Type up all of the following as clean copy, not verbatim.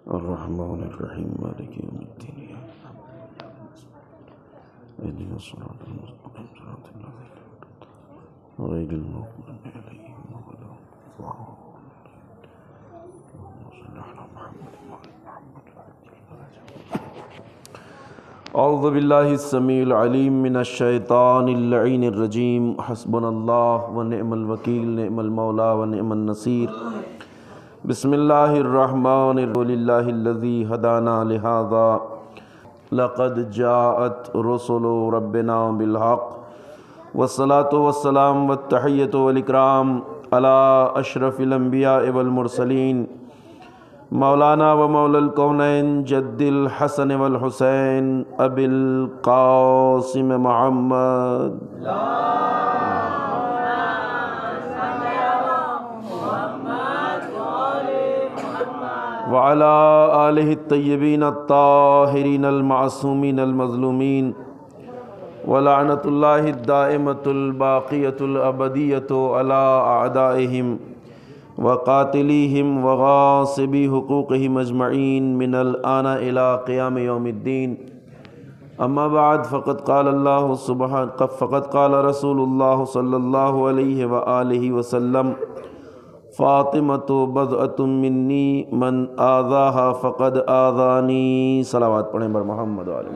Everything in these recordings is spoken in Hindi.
अर्रहमानिर्रहीम मालिकि यौमिद्दीन इहदिनस सिरातल मुस्तक़ीम सिरातल लज़ीना गैरिल मग़्ज़ूबि अलैहिम वलद्दाल्लीन। औज़ु बिल्लाहिस समीउल अलीम मिनश शैतानिर लईनिर रजीम। हस्बुनल्लाहु व निअमल वकील निअमल मौला व निअमन नसीर। बिस्मिल्लाहिर्रहमानिर्रहीम। लिल्लाहिल्लज़ी हदाना लिहाज़ा लक़द जाअत रुसुलु रब्बिना बिल हक़ वस्सलातु वस्सलाम वत्तहिय्यतु वल इकराम अला अशरफिल अंबिया वल मुरसलीन मौलाना व मौलल कौनैन जद्दिल हसन वल हुसैन अबिल क़ासिम मुहम्मद व अला आलिहि तय्यबीन अत्ताहिरीन अल मासूमीन अल मज़लूमीन व लअनतुल्लाहि दाइमतुल बाक़ियतुल अबदियतु अला अअदाइहिम व क़ातिलिहिम व गासिबी हुक़ूक़िहिम अजमईन मिनल आना इला क़ियाम यौमिद्दीन। अम्मा बाद फ़क़द क़ाल रसूलुल्लाह सल्लल्लाहु अलैहि व आलिहि वसल्लम फ़ातिमतु बज़अतुम मिन्नी मन आज़ाहा फ़क़द आज़ानी। सलावत पढ़ें बर मोहम्मद व आले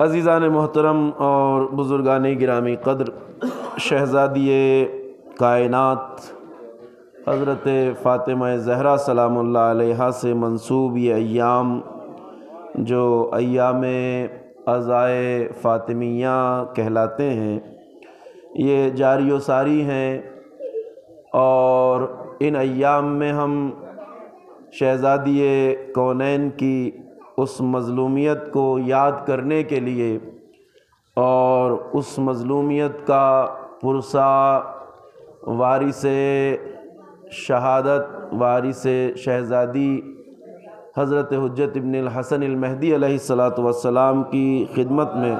अज़ीज़ान मोहतरम और बुज़ुर्गान गिरामी क़द्र, शहज़ादिए कायनात हज़रत फ़ातिमा ज़हरा सलामुल्लाह अलैहा से मंसूब ये अय्याम जो अय्याम अज़ाए फ़ातिमिया कहलाते हैं, ये जारी व सारी हैं। और इन अय्याम में हम शहज़ादिए कौनैन की उस मज़लूमियत को याद करने के लिए और उस मज़लूमियत का पुरसा वारिसे शहादत वारिसे शहज़ादी हज़रत हुज्जत इब्न अल हसन अल महदी अलैहिस्सलातु वस्सलाम की खिदमत में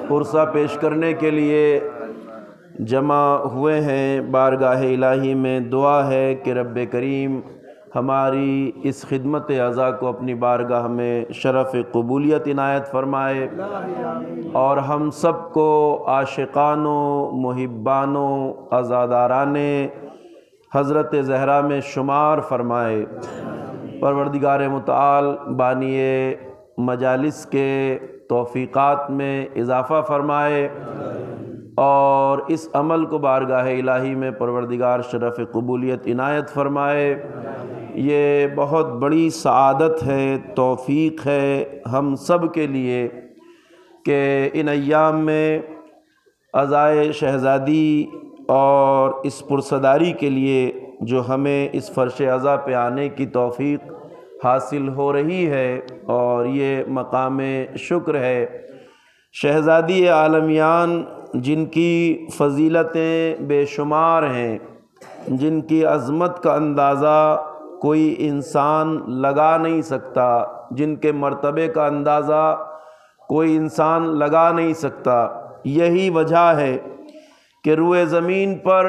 पुरसा पेश करने के लिए जमा हुए हैं। बारगाह इलाही में दुआ है कि रब्बे करीम हमारी इस खिदमत अज़ा को अपनी बारगाह में शरफ़ क़बूलियत इनायत फ़रमाए और हम सब को आशिक़ानो मुहिब्बानो अज़ादाराने हज़रत ज़हरा में शुमार फ़रमाए। परवरदिगार मुताल बानिए मजालिस के तौफ़ीक़ात में इज़ाफ़ा फ़रमाए और इस अमल को बारगाह इलाही में परवरदिगार शरफ़ क़बूलियत इनायत फ़रमाए। ये बहुत बड़ी सआदत है, तौफ़ीक़ है हम सब के लिए कि इन अय्याम में अज़ाए शहज़ादी और इस पुरसदारी के लिए जो हमें इस फ़र्श अज़ा पे आने की तौफ़ीक़ हासिल हो रही है और ये मक़ाम शुक्र है। शहज़ादी आलमियान जिनकी फ़ज़ीलतें बेशुमार हैं, जिनकी अज़मत का अंदाज़ा कोई इंसान लगा नहीं सकता, जिनके मर्तबे का अंदाज़ा कोई इंसान लगा नहीं सकता, यही वजह है कि रूए ज़मीन पर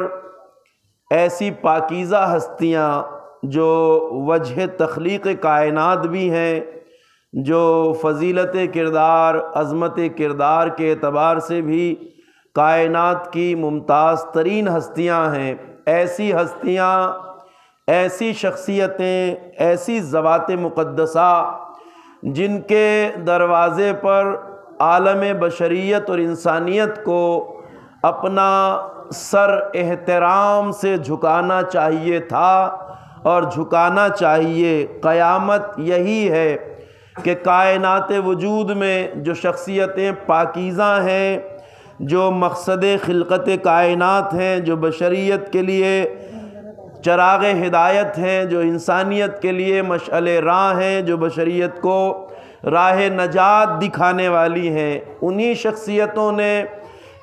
ऐसी पाकीज़ा हस्तियाँ जो वजह तख़लीक़ कायनात भी हैं, जो फ़ज़ीलत किरदार अज़मत किरदार के एतबार से भी कायनात की मुमताज़ तरीन हस्तियाँ हैं, ऐसी हस्तियाँ, ऐसी शख्सियतें, ऐसी ज़वात मुक़द्दसा जिनके दरवाज़े पर आलम बशरियत और इंसानियत को अपना सर एहतराम से झुकाना चाहिए था और झुकाना चाहिए। क़यामत यही है कि कायनात वजूद में जो शख्सियतें पाकीज़ा हैं, जो मक़सद खिलक़त कायनात हैं, जो बशरियत के लिए चराग़ हिदायत हैं, जो इंसानियत के लिए मशअल राह हैं, जो बशरियत को राह नजात दिखाने वाली हैं, उन्हीं शख्सियतों ने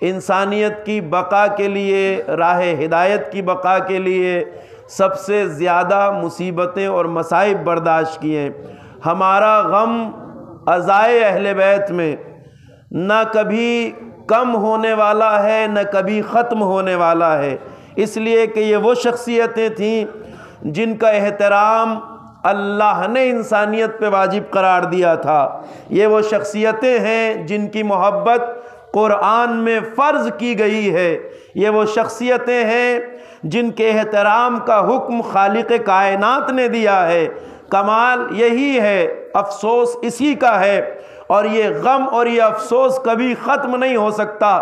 इंसानियत की बका के लिए, राह हिदायत की बका के लिए सबसे ज़्यादा मुसीबतें और मसाइब बर्दाश्त किए। हमारा गम अज़ाए अहले बैत में ना कभी कम होने वाला है, न कभी ख़त्म होने वाला है, इसलिए कि ये वो शख्सियतें थीं जिनका एहतराम अल्लाह ने इंसानियत पे वाजिब करार दिया था। ये वो शख्सियतें हैं जिनकी मोहब्बत कुरान में फ़र्ज़ की गई है। ये वो शख्सियतें हैं जिनके एहतराम का हुक्म खालिक कायनात ने दिया है। कमाल यही है, अफसोस इसी का है, और ये गम और ये अफसोस कभी ख़त्म नहीं हो सकता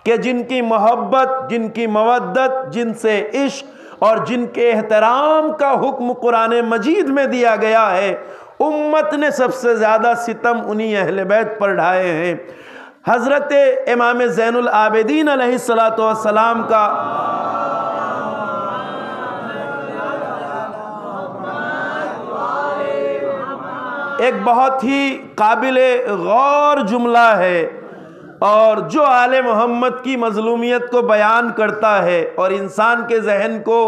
कि जिनकी मोहब्बत, जिनकी मवद्दत, जिनसे इश्क और जिनके एहतराम का हुक्म कुरान मजीद में दिया गया है, उम्मत ने सबसे ज़्यादा सितम उन्हीं अहले बैत पर ढाए हैं। हज़रत इमाम ज़ैनुल आबिदीन अलैहिस्सलातु वस्सलाम का एक बहुत ही काबिले गौर जुमला है और जो आले मोहम्मद की मज़लूमियत को बयान करता है और इंसान के जहन को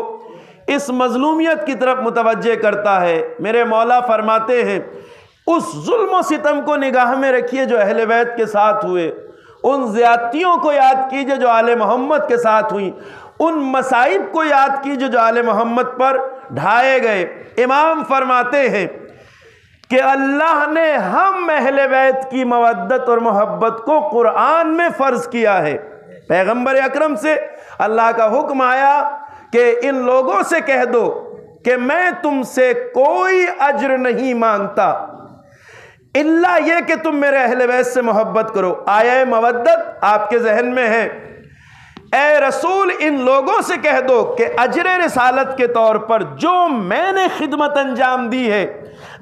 इस मज़लूमियत की तरफ मुतवज्जे करता है। मेरे मौला फरमाते हैं, उस जुल्म व सितम को निगाह में रखिए जो अहले बैत के साथ हुए, उन ज़्यादतियों को याद कीजिए जो आले मोहम्मद के साथ हुई, उन मसाइब को याद कीजिए जो आले मोहम्मद पर ढाए गए। इमाम फरमाते हैं कि अल्लाह ने हम अहले बैत की मवद्दत और मोहब्बत को कुरान में फ़र्ज़ किया है। पैगंबर अकरम से अल्लाह का हुक्म आया कि इन लोगों से कह दो कि मैं तुमसे कोई अज्र नहीं मांगता इल्ला ये कि तुम मेरे अहले बैत से मोहब्बत करो। आया मवद्दत आपके जहन में है, ए रसूल इन लोगों से कह दो कि अजर रिसालत के तौर पर जो मैंने खिदमत अंजाम दी है,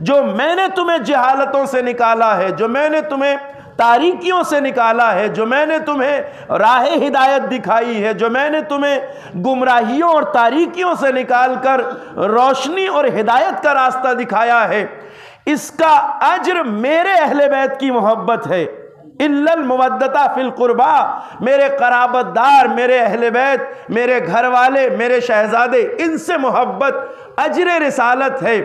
जो मैंने तुम्हें जहालतों से निकाला है, जो मैंने तुम्हें तारीकियों से निकाला है, जो मैंने तुम्हें राह हिदायत दिखाई है, जो मैंने तुम्हें गुमराहियों और तारीकियों से निकाल कर रोशनी और हिदायत का रास्ता दिखाया है, इसका अज्र मेरे अहले बैत की मोहब्बत है। इल्लल मुवद्दता फिल कुर्बा, मेरे कराबतदार, मेरे अहले बैत, मेरे घर वाले, मेरे शहजादे, इनसे मोहब्बत अजर रिसालत है।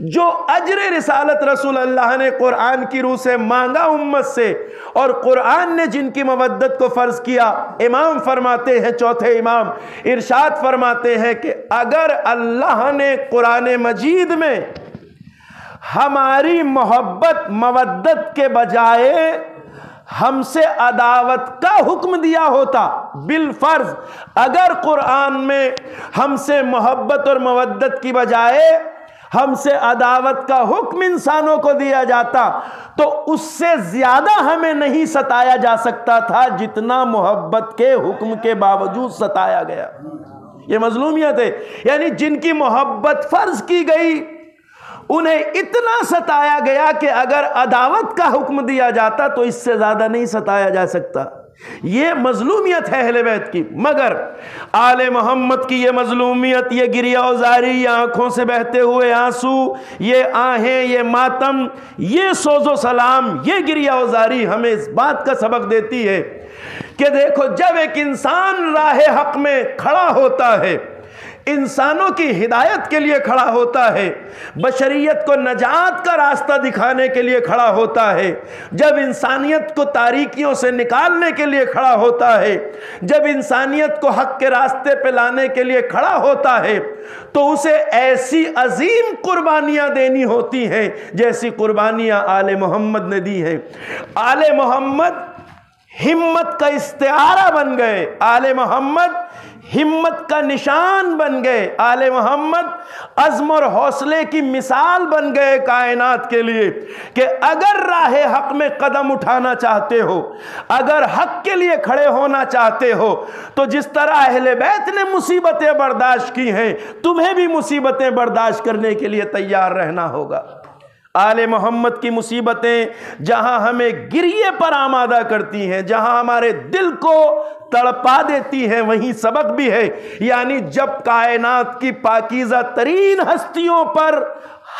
जो अजर रिसालत रसूल अल्लाह ने कुरान की रूह से मांगा उम्मत से, और कुरान ने जिनकी मवद्दत को फ़र्ज़ किया, इमाम फरमाते हैं, चौथे इमाम इरशाद फरमाते हैं कि अगर अल्लाह ने कुरान मजीद में हमारी मोहब्बत मवद्दत के बजाय हमसे अदावत का हुक्म दिया होता, बिल फर्ज अगर कुरान में हमसे मोहब्बत और मवद्दत की बजाय हमसे अदावत का हुक्म इंसानों को दिया जाता तो उससे ज्यादा हमें नहीं सताया जा सकता था जितना मोहब्बत के हुक्म के बावजूद सताया गया। ये मजलूमियत है, यानी जिनकी मोहब्बत फर्ज की गई उन्हें इतना सताया गया कि अगर अदावत का हुक्म दिया जाता तो इससे ज़्यादा नहीं सताया जा सकता। ये मजलूमियत है अहले बैत की। मगर आले मोहम्मद की ये मजलूमियत, ये गिरियाज़ारी, ये आँखों से बहते हुए आंसू, ये आहें, ये मातम, ये सोज़ो सलाम, ये गिरियाज़ारी हमें इस बात का सबक देती है कि देखो, जब एक इंसान राह हक में खड़ा होता है, इंसानों की हिदायत के लिए खड़ा होता है, बशरियत को नजात का रास्ता दिखाने के लिए खड़ा होता है, जब इंसानियत को तारीकियों से निकालने के लिए खड़ा होता है, जब इंसानियत को हक के रास्ते पे लाने के लिए खड़ा होता है, तो उसे ऐसी अजीम कुर्बानियां देनी होती हैं जैसी कुर्बानियां आले मोहम्मद ने दी हैं। आले मोहम्मद हिम्मत का इस्तिआरा बन गए, आले मोहम्मद हिम्मत का निशान बन गए, आले मोहम्मद अज़्म और हौसले की मिसाल बन गए कायनात के लिए कि अगर राह हक में कदम उठाना चाहते हो, अगर हक के लिए खड़े होना चाहते हो, तो जिस तरह अहले बैत ने मुसीबतें बर्दाश्त की हैं, तुम्हें भी मुसीबतें बर्दाश्त करने के लिए तैयार रहना होगा। आले मोहम्मद की मुसीबतें जहां हमें गिरिए पर आमादा करती हैं, जहां हमारे दिल को तड़पा देती हैं, वहीं सबक भी है। यानी जब कायनात की पाकीज़ा तरीन हस्तियों पर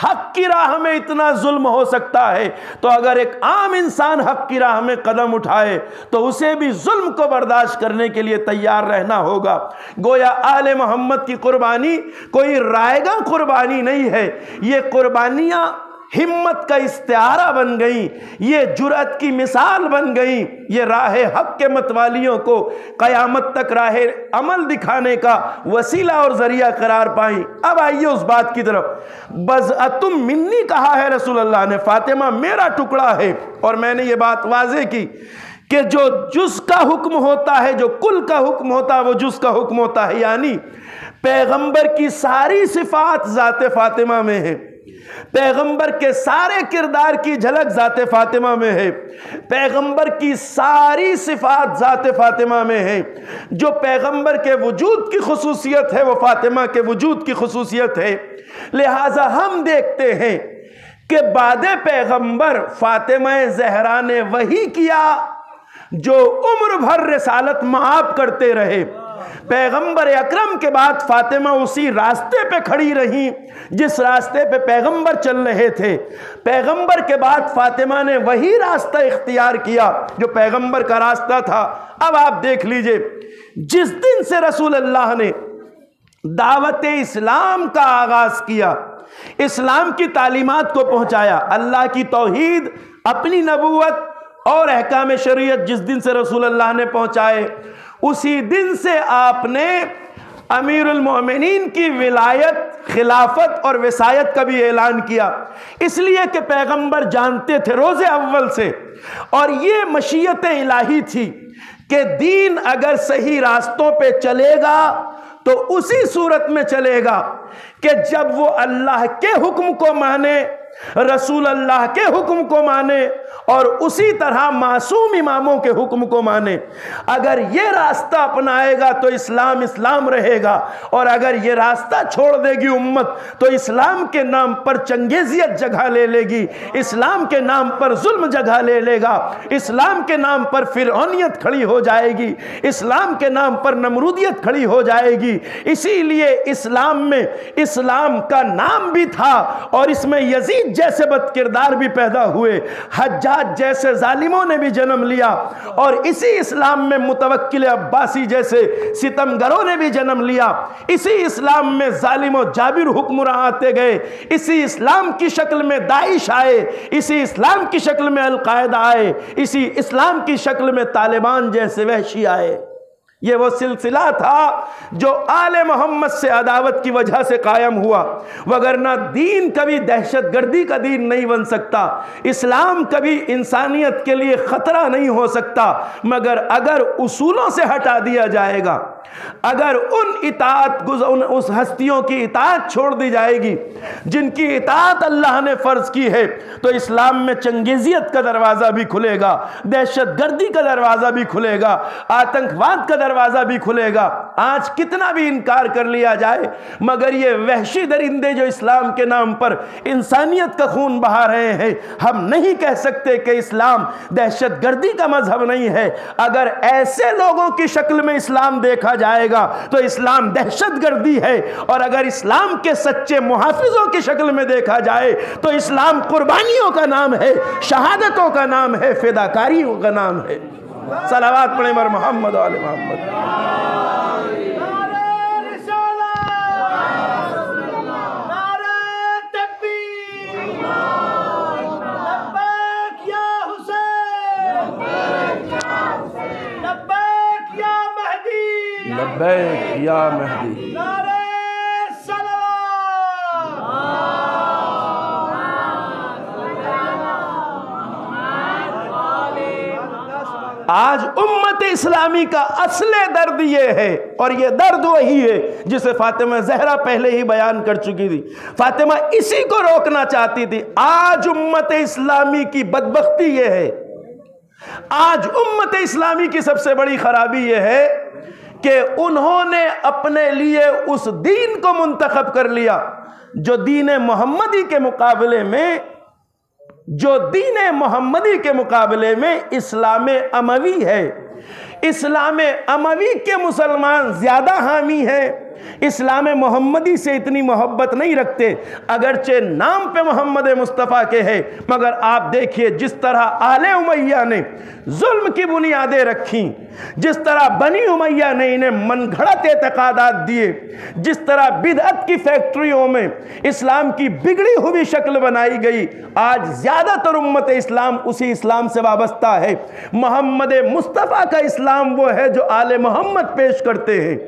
हक की राह में इतना जुल्म हो सकता है, तो अगर एक आम इंसान हक की राह में कदम उठाए तो उसे भी जुल्म को बर्दाश्त करने के लिए तैयार रहना होगा। गोया आले मोहम्मद की कुर्बानी कोई रायगा कुर्बानी नहीं है, ये कुर्बानियाँ हिम्मत का इस्तिआरा बन गई, ये जुर्अत की मिसाल बन गई, ये राह हक के मतवालियों को क़यामत तक राह अमल दिखाने का वसीला और ज़रिया करार पाई। अब आइए उस बात की तरफ। बज़अतुम मिन्नी कहा है रसूल अल्लाह ने, फातिमा मेरा टुकड़ा है। और मैंने ये बात वाज़े की कि जो जुज़ का हुक्म होता है, जो कुल का हुक्म होता है, वो जुज़ का हुक्म होता है। यानी पैगंबर की सारी सिफात ज़ाते फातिमा में है, पैगंबर के सारे किरदार की झलक ज़ाते फातिमा में है, पैगंबर की सारी सिफात ज़ाते फातिमा में है। जो पैगंबर के वजूद की खुसूसियत है वो फातिमा के वजूद की खुसूसियत है। लिहाजा हम देखते हैं कि बाद पैगंबर फातिमा ज़हरा ने वही किया जो उम्र भर रिसालत मआब करते रहे। पैगंबर अकरम के बाद फातिमा उसी रास्ते पे खड़ी रही जिस रास्ते पे पैगंबर चल रहे थे। पैगंबर के बाद फातिमा ने वही रास्ता इख्तियार किया जो पैगंबर का रास्ता था। अब आप देख लीजिए, जिस दिन से रसूल अल्लाह ने दावत इस्लाम का आगाज किया, इस्लाम की तालीमात को पहुंचाया, अल्लाह की तौहीद, अपनी नबूवत और अहकाम शरीयत जिस दिन से रसूल अल्लाह ने पहुंचाए, उसी दिन से आपने अमीरुल मोमिनीन की विलायत, खिलाफत और वसायत का भी ऐलान किया। इसलिए कि पैगंबर जानते थे रोज़े अव्वल से, और ये मशीयत इलाही थी कि दीन अगर सही रास्तों पे चलेगा तो उसी सूरत में चलेगा कि जब वो अल्लाह के हुक्म को माने, रसूल अल्लाह के हुक्म को माने और उसी तरह मासूम इमामों के हुक्म को माने। अगर ये रास्ता अपनाएगा तो इस्लाम इस्लाम रहेगा, और अगर ये रास्ता छोड़ देगी उम्मत तो इस्लाम के नाम पर चंगेजियत जगह ले लेगी, इस्लाम के नाम पर जुल्म जगह ले लेगा, इस्लाम के नाम पर फिरौनियत खड़ी हो जाएगी, इस्लाम के नाम पर नमरूदियत खड़ी हो जाएगी। इसीलिए इस्लाम में इस्लाम का नाम भी था और इसमें यजीद जैसे बदकिरदार भी पैदा हुए, हज्जाज जैसे जालिमों ने भी जन्म लिया, और इसी इस्लाम में मुतवक्किल अब्बासी जैसे सितमगरों ने भी जन्म लिया। इसी इस्लाम में जालिम और जाबिर हुक्मरां आते गए, इसी इस्लाम की शक्ल में दाइश आए, इसी इस्लाम की शक्ल में अल-कायदा आए, इसी इस्लाम की शक्ल में तालिबान जैसे वहशी आए। ये वो सिलसिला था जो आले मोहम्मद से अदावत की वजह से कायम हुआ, वगरना दीन कभी दहशतगर्दी का दीन नहीं बन सकता, इस्लाम कभी इंसानियत के लिए खतरा नहीं हो सकता, मगर अगर उसूलों से हटा दिया जाएगा, अगर उस हस्तियों की इताअत छोड़ दी जाएगी जिनकी इताअत अल्लाह ने फर्ज की है, तो इस्लाम में चंगेजियत का दरवाज़ा भी खुलेगा, दहशतगर्दी का दरवाज़ा भी खुलेगा, आतंकवाद का दरवाज़ा भी खुलेगा। आज कितना भी इनकार कर लिया जाए, मगर ये वहशी दरिंदे जो इस्लाम के नाम पर इंसानियत का खून बहा रहे हैं, हम नहीं कह सकते कि इस्लाम दहशतगर्दी का मजहब नहीं है। अगर ऐसे लोगों की शक्ल में इस्लाम देखा जाएगा तो इस्लाम दहशतगर्दी है, और अगर इस्लाम के सच्चे मुहाफिजों की शक्ल में देखा जाए तो इस्लाम कुर्बानियों का नाम है, शहादतों का नाम है, फिदाकारियों का नाम है। सलावत पढ़े मर मोहम्मद और आले मोहम्मद। लब्बैक या महदी। आज उम्मत इस्लामी का असले दर्द ये है, और ये दर्द वही है जिसे फातिमा ज़हरा पहले ही बयान कर चुकी थी। फातिमा इसी को रोकना चाहती थी। आज उम्मत इस्लामी की बदबख्ती ये है, आज उम्मत इस्लामी की सबसे बड़ी खराबी ये है कि उन्होंने अपने लिए उस दीन को मुंतखब कर लिया जो दीन मोहम्मदी के मुकाबले में, जो दीन मोहम्मदी के मुकाबले में इस्लाम अमवी है। इस्लाम अमवी के मुसलमान ज़्यादा हामी हैं इस्लाम मोहम्मदी से इतनी मोहब्बत नहीं रखते, अगरचे नाम पे मोहम्मद मुस्तफ़ा के है, मगर आप देखिए जिस तरह आले उमैया ने जुल्म की बुनियादें रखी, जिस तरह बनी उमैया ने इन्हें मनगढ़ंत एतकादात दिए, जिस तरह बिदअत की फैक्ट्रियों में इस्लाम की बिगड़ी हुई शक्ल बनाई गई, आज ज़्यादातर उम्मत इस्लाम उसी इस्लाम से वाबस्ता है। मोहम्मद मुस्तफ़ा का इस्लाम वो है जो आले मोहम्मद पेश करते हैं,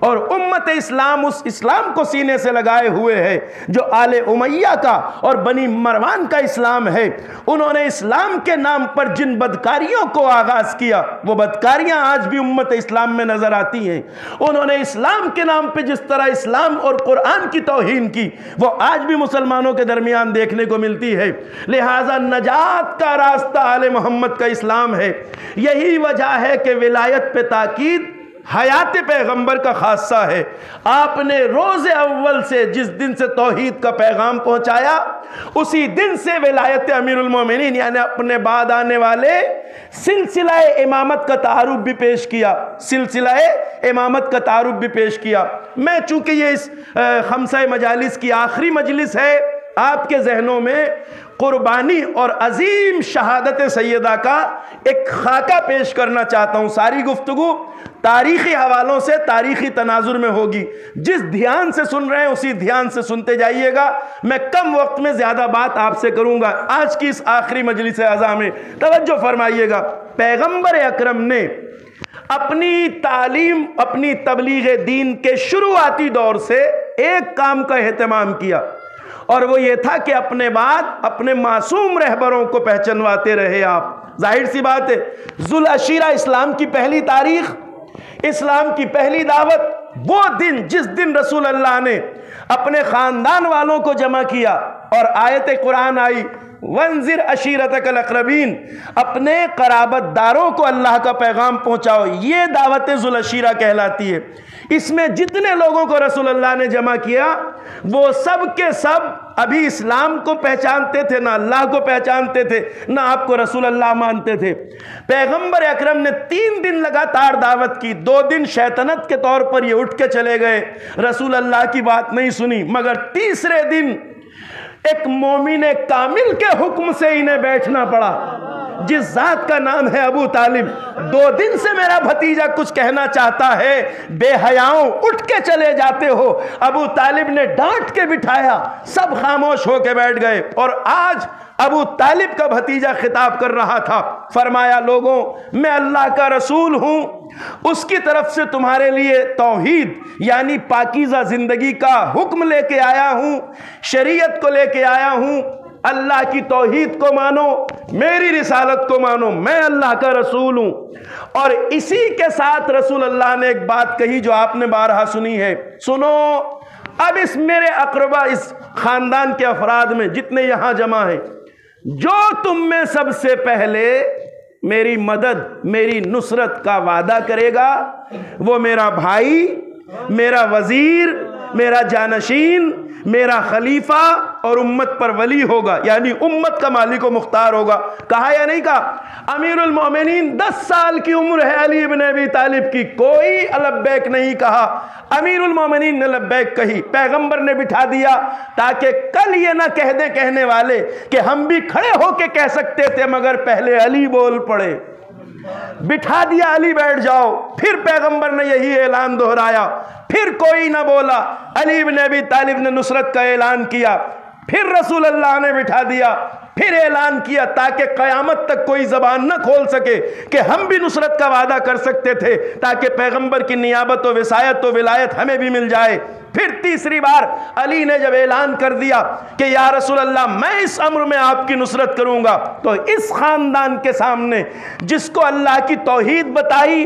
और उम्मत इस्लाम उस इस्लाम को सीने से लगाए हुए है जो आले उमैया का और बनी मरवान का इस्लाम है। उन्होंने इस्लाम के नाम पर जिन बदकारियों को आगाज किया, वो बदकारियां आज भी उम्मत इस्लाम में नजर आती हैं। उन्होंने इस्लाम के नाम पे जिस तरह इस्लाम और कुरान की तौहीन की, वो आज भी मुसलमानों के दरमियान देखने को मिलती है। लिहाजा नजात का रास्ता आले मोहम्मद का इस्लाम है। यही वजह है कि विलायत पे ताकीद हयात पैगंबर का खासा है। आपने रोज़े अव्वल से जिस दिन से तौहीद का पैगाम पहुंचाया, उसी दिन से विलायत अमीरुल मोमिनीन यानी अपने बाद आने वाले सिलसिला इमामत का तारुफ भी पेश किया, सिलसिला इमामत का तारुफ भी पेश किया। मैं चूंकि ये इस खमसा मजालिस की आखिरी मजलिस है, आपके जहनों में कुर्बानी और अजीम शहादत सैयदा का एक खाका पेश करना चाहता हूँ। सारी गुफ्तगू तारीखी हवालों से, तारीखी तनाजुर में होगी। जिस ध्यान से सुन रहे हैं उसी ध्यान से सुनते जाइएगा। मैं कम वक्त में ज़्यादा बात आपसे करूँगा। आज की इस आखिरी मजलिस आज़ा में तवज्जो फरमाइएगा। पैगंबर अकरम ने अपनी तालीम, अपनी तबलीग दीन के शुरुआती दौर से एक काम का एहतमाम किया, और वो ये था कि अपने बाद अपने मासूम रहबरों को पहचानवाते रहे आप। जाहिर सी बात है, जुल अशीरा इस्लाम की पहली तारीख, इस्लाम की पहली दावत, वो दिन जिस दिन रसूल अल्लाह ने अपने ख़ानदान वालों को जमा किया और आयत कुरान आई, वंजिर अशीरतकल अक़रबीन, अपने क़राबतदारों को अल्लाह का पैगाम पहुँचाओ, ये दावत जुल अशीरा कहलाती है। इसमें जितने लोगों को रसूल अल्लाह ने जमा किया, वो सब के सब अभी इस्लाम को पहचानते थे, ना अल्लाह को पहचानते थे, ना आपको रसूल अल्लाह मानते थे। पैगंबर अकरम ने 3 दिन लगातार दावत की। 2 दिन शैतानत के तौर पर ये उठ के चले गए, रसूल अल्लाह की बात नहीं सुनी, मगर तीसरे दिन एक मोमिन कामिल के हुक्म से इन्हें बैठना पड़ा, जिस जात का नाम है अबू तालिब। 2 दिन से मेरा भतीजा कुछ कहना चाहता है, बेहयाओं उठ के चले जाते हो। अबू तालिब ने डांट के बिठाया, सब खामोश होके बैठ गए। और आज अबू तालिब का भतीजा खिताब कर रहा था, फरमाया, लोगों मैं अल्लाह का रसूल हूँ, उसकी तरफ से तुम्हारे लिए तौहीद यानी पाकीज़ा ज़िंदगी का हुक्म लेके आया हूँ, शरीयत को लेके आया हूँ। अल्लाह की तौहीद को मानो, मेरी रिसालत को मानो, मैं अल्लाह का रसूल हूँ। और इसी के साथ रसूल अल्लाह ने एक बात कही जो आपने बारहा सुनी है। सुनो, अब इस मेरे अक़रबा, इस ख़ानदान के अफराद में जितने यहाँ जमा हैं, जो तुम में सबसे पहले मेरी मदद, मेरी नुसरत का वादा करेगा, वो मेरा भाई, मेरा वजीर, मेरा जानशीन, मेरा खलीफा और उम्मत पर वली होगा, यानी उम्मत का मालिक व मुख्तार होगा। कहा या नहीं कहा? अमीरुल मोमिनीन 10 साल की उम्र है अली इब्न अबी तालिब की, कोई लब्बैक नहीं कहा। अमीरुल मोमिनीन ने लब्बैक कही, पैगंबर ने बिठा दिया, ताकि कल ये ना कह दे कहने वाले कि हम भी खड़े होके कह सकते थे मगर पहले अली बोल पड़े। बिठा दिया, अली बैठ जाओ। फिर पैगंबर ने यही ऐलान दोहराया, फिर कोई ना बोला। अली इब्न अबी तालिब ने नुसरत का ऐलान किया, फिर रसूल अल्लाह ने बिठा दिया, फिर ऐलान किया, ताकि क़यामत तक कोई ज़बान न खोल सके कि हम भी नुसरत का वादा कर सकते थे, ताकि पैगंबर की नियाबत व विसायत व विलायत हमें भी मिल जाए। फिर तीसरी बार अली ने जब ऐलान कर दिया कि या रसूल अल्लाह, मैं इस अम्र में आपकी नुसरत करूंगा, तो इस ख़ानदान के सामने जिसको अल्लाह की तौहीद बताई,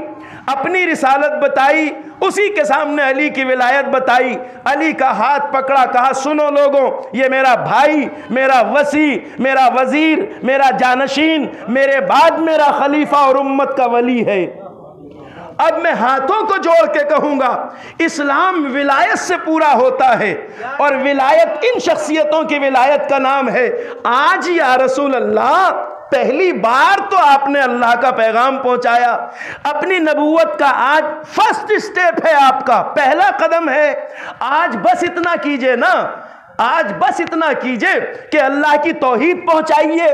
अपनी रिसालत बताई, उसी के सामने अली की विलायत बताई। अली का हाथ पकड़ा, कहा, सुनो लोगों, ये मेरा भाई, मेरा वसी, मेरा वजीर, मेरा जानशीन, मेरे बाद मेरा खलीफा और उम्मत का वली है। अब मैं हाथों को जोड़ के कहूंगा, इस्लाम विलायत से पूरा होता है, और विलायत इन शख्सियतों की विलायत का नाम है। आज या रसूल अल्लाह पहली बार तो आपने अल्लाह का पैगाम पहुंचाया। अपनी नबूवत का आज फर्स्ट स्टेप है, आपका पहला कदम है। आज बस इतना कीजिए ना, आज बस इतना कीजिए कि अल्लाह की तौहीद पहुंचाइए,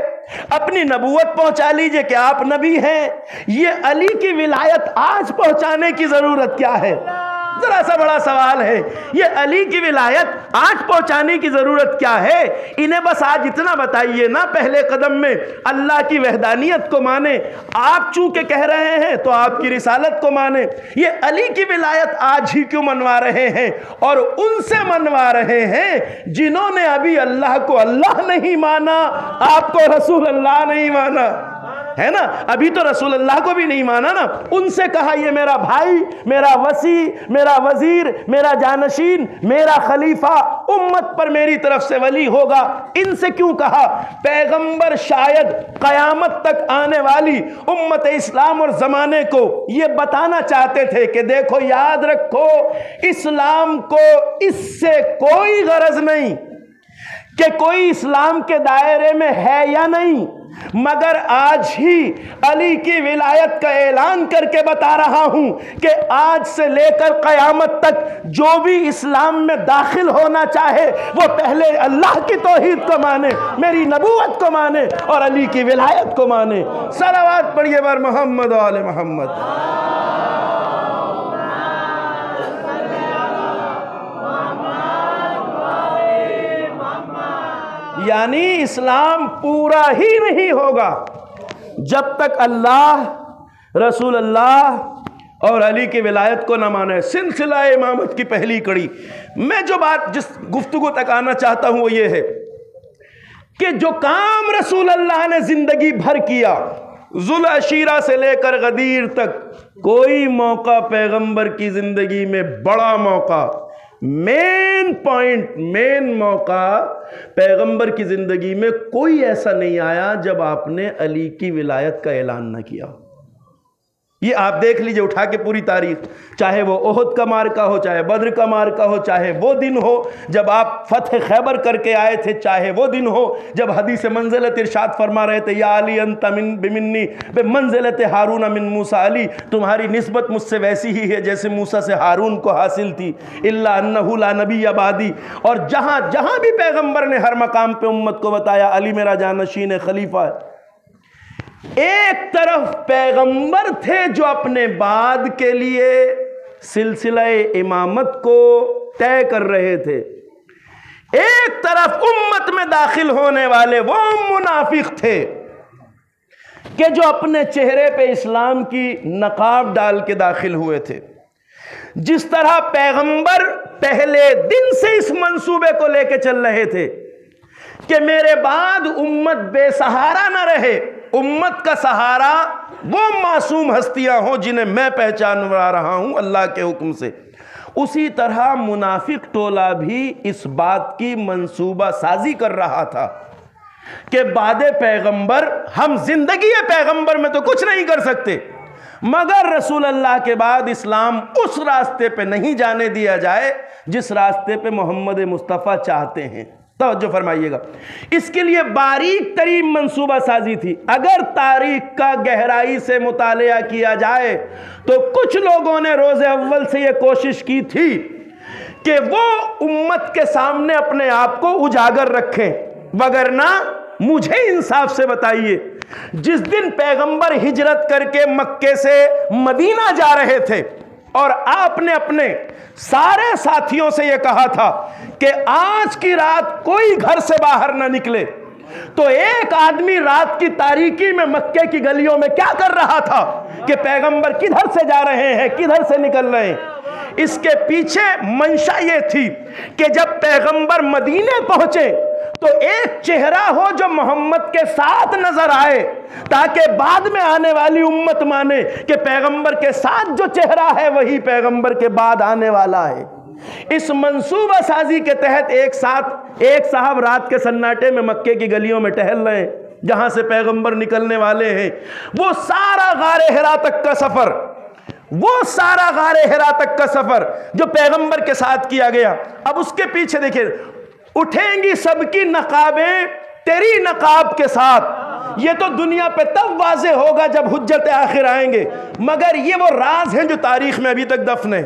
अपनी नबूवत पहुंचा लीजिए कि आप नबी हैं। ये अली की विलायत आज पहुंचाने की जरूरत क्या है? जरा सा बड़ा सवाल है। ये अली की विलायत आज पहुंचाने की जरूरत क्या है? इन्हें बस आज इतना बताइए ना पहले कदम में, अल्लाह की वहदानियत को माने। आप चूंकि कह रहे हैं तो आपकी रिसालत को माने। ये अली की विलायत आज ही क्यों मनवा रहे हैं? और उनसे मनवा रहे हैं जिन्होंने अभी अल्लाह को अल्लाह नहीं माना, आपको रसूल अल्लाह नहीं माना, है ना? अभी तो रसूल अल्लाह को भी नहीं माना ना। उनसे कहा ये मेरा भाई, मेरा वसी, मेरा वजीर, मेरा जानशीन, मेरा खलीफा, उम्मत पर मेरी तरफ से वली होगा। इनसे क्यों कहा? पैगंबर शायद कयामत तक आने वाली उम्मत इस्लाम और जमाने को ये बताना चाहते थे कि देखो, याद रखो, इस्लाम को इससे कोई गरज नहीं कि कोई इस्लाम के दायरे में है या नहीं, मगर आज ही अली की विलायत का ऐलान करके बता रहा हूं कि आज से लेकर कयामत तक जो भी इस्लाम में दाखिल होना चाहे वो पहले अल्लाह की तौहीद को माने, मेरी नबूवत को माने और अली की विलायत को माने। सलावत पढ़िए बर मोहम्मद व आले मोहम्मद। यानी इस्लाम पूरा ही नहीं होगा जब तक अल्लाह, रसूल अल्लाह और अली की विलायत को न माने। सिलसिला इमामत की पहली कड़ी मैं जो बात, जिस गुफ्तगू तक आना चाहता हूं वो ये है कि जो काम रसूल अल्लाह ने जिंदगी भर किया, जुल अशीरा से लेकर गदीर तक, कोई मौका पैगंबर की जिंदगी में बड़ा मौका, मेन पॉइंट, मेन मौका पैगंबर की जिंदगी में कोई ऐसा नहीं आया जब आपने अली की विलायत का ऐलान न किया। ये आप देख लीजिए उठा के पूरी तारीख, चाहे वो ओहद का मार्का हो, चाहे बद्र का मार्का हो, चाहे वो दिन हो जब आप फतह खैबर करके आए थे, चाहे वो दिन हो जब हदीस मंजिलत इरशाद फरमा रहे थे, या अली अंत मिन बिमिन्नी मंजिलत हारून मिन मूसा, अली तुम्हारी निस्बत मुझसे वैसी ही है जैसे मूसा से हारून को हासिल थी, इल्ला अन्नहु ला नबी अबादी। और जहाँ जहाँ भी पैगम्बर ने हर मकाम पे उम्मत को बताया अली मेरा जानशीन है, खलीफा है। एक तरफ पैगंबर थे जो अपने बाद के लिए सिलसिला इमामत को तय कर रहे थे, एक तरफ उम्मत में दाखिल होने वाले वो मुनाफिक थे कि जो अपने चेहरे पे इस्लाम की नकाब डाल के दाखिल हुए थे। जिस तरह पैगंबर पहले दिन से इस मंसूबे को लेके चल रहे थे कि मेरे बाद उम्मत बेसहारा न रहे, उम्मत का सहारा वो मासूम हस्तियां हों जिन्हें मैं पहचानवा रहा हूं अल्लाह के हुक्म से, उसी तरह मुनाफिक टोला भी इस बात की मंसूबा साजी कर रहा था कि बादे पैगंबर हम जिंदगी पैगंबर में तो कुछ नहीं कर सकते, मगर रसूल अल्लाह के बाद इस्लाम उस रास्ते पे नहीं जाने दिया जाए जिस रास्ते पे मोहम्मद मुस्तफ़ा चाहते हैं। तवज्जो फरमाइएगा, इसके लिए बारीक तरीन मंसूबा साजी थी। अगर तारीख का गहराई से मुतालिया किया जाए तो कुछ लोगों ने रोज़े अव्वल से यह कोशिश की थी कि वो उम्मत के सामने अपने आप को उजागर रखें, वगरना मुझे इंसाफ से बताइए, जिस दिन पैगंबर हिजरत करके मक्के से मदीना जा रहे थे और आपने अपने सारे साथियों से यह कहा था कि आज की रात कोई घर से बाहर ना निकले, तो एक आदमी रात की तारीकी में मक्के की गलियों में क्या कर रहा था कि पैगंबर किधर से जा रहे हैं, किधर से निकल रहे हैं। इसके पीछे मंशा ये थी कि जब पैगंबर मदीने पहुंचे तो एक चेहरा हो जो मोहम्मद के साथ नजर आए, ताकि बाद में आने वाली उम्मत माने कि पैगंबर के साथ जो चेहरा है वही पैगंबर के बाद आने वाला है। इस मंसूबा साजी के तहत एक साहब रात के सन्नाटे में मक्के की गलियों में टहल रहे हैं जहां से पैगंबर निकलने वाले हैं। वो सारा गारे हिरा तक का सफर जो पैगंबर के साथ किया गया, अब उसके पीछे देखिए, उठेंगी सबकी नकाबें तेरी नकाब के साथ, ये तो दुनिया पे तब वाज़े होगा जब हुज्जत आखिर आएंगे, मगर ये वो राज हैं जो तारीख में अभी तक दफन है।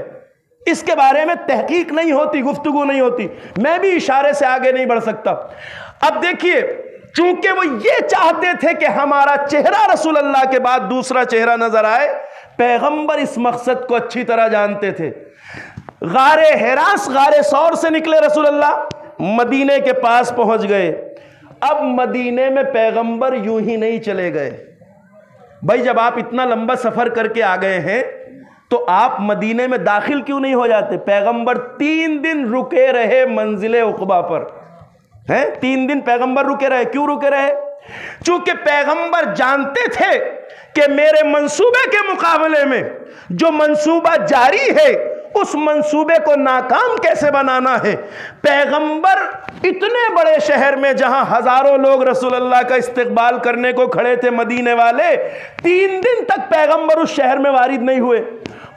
इसके बारे में तहकीक नहीं होती, गुफ्तगू नहीं होती। मैं भी इशारे से आगे नहीं बढ़ सकता। अब देखिए, चूंकि वो ये चाहते थे कि हमारा चेहरा रसूल अल्लाह के बाद दूसरा चेहरा नजर आए, पैगंबर इस मकसद को अच्छी तरह जानते थे। गारे हिरास, गारे सौर से निकले रसूल अल्लाह, मदीने के पास पहुंच गए। अब मदीने में पैगंबर यूं ही नहीं चले गए। भाई जब आप इतना लंबा सफर करके आ गए हैं तो आप मदीने में दाखिल क्यों नहीं हो जाते? पैगंबर 3 दिन रुके रहे मंजिले उक़बा पर, हैं? 3 दिन पैगंबर रुके रहे। क्यों रुके रहे? चूंकि पैगंबर जानते थे कि मेरे मंसूबे के मुकाबले में जो मंसूबा जारी है उस मंसूबे को नाकाम कैसे बनाना है। पैगंबर इतने बड़े शहर में जहां हजारों लोग रसूल अल्लाह का इस्तकबाल करने को खड़े थे, मदीने वाले, 3 दिन तक पैगंबर उस शहर में वारिद नहीं हुए।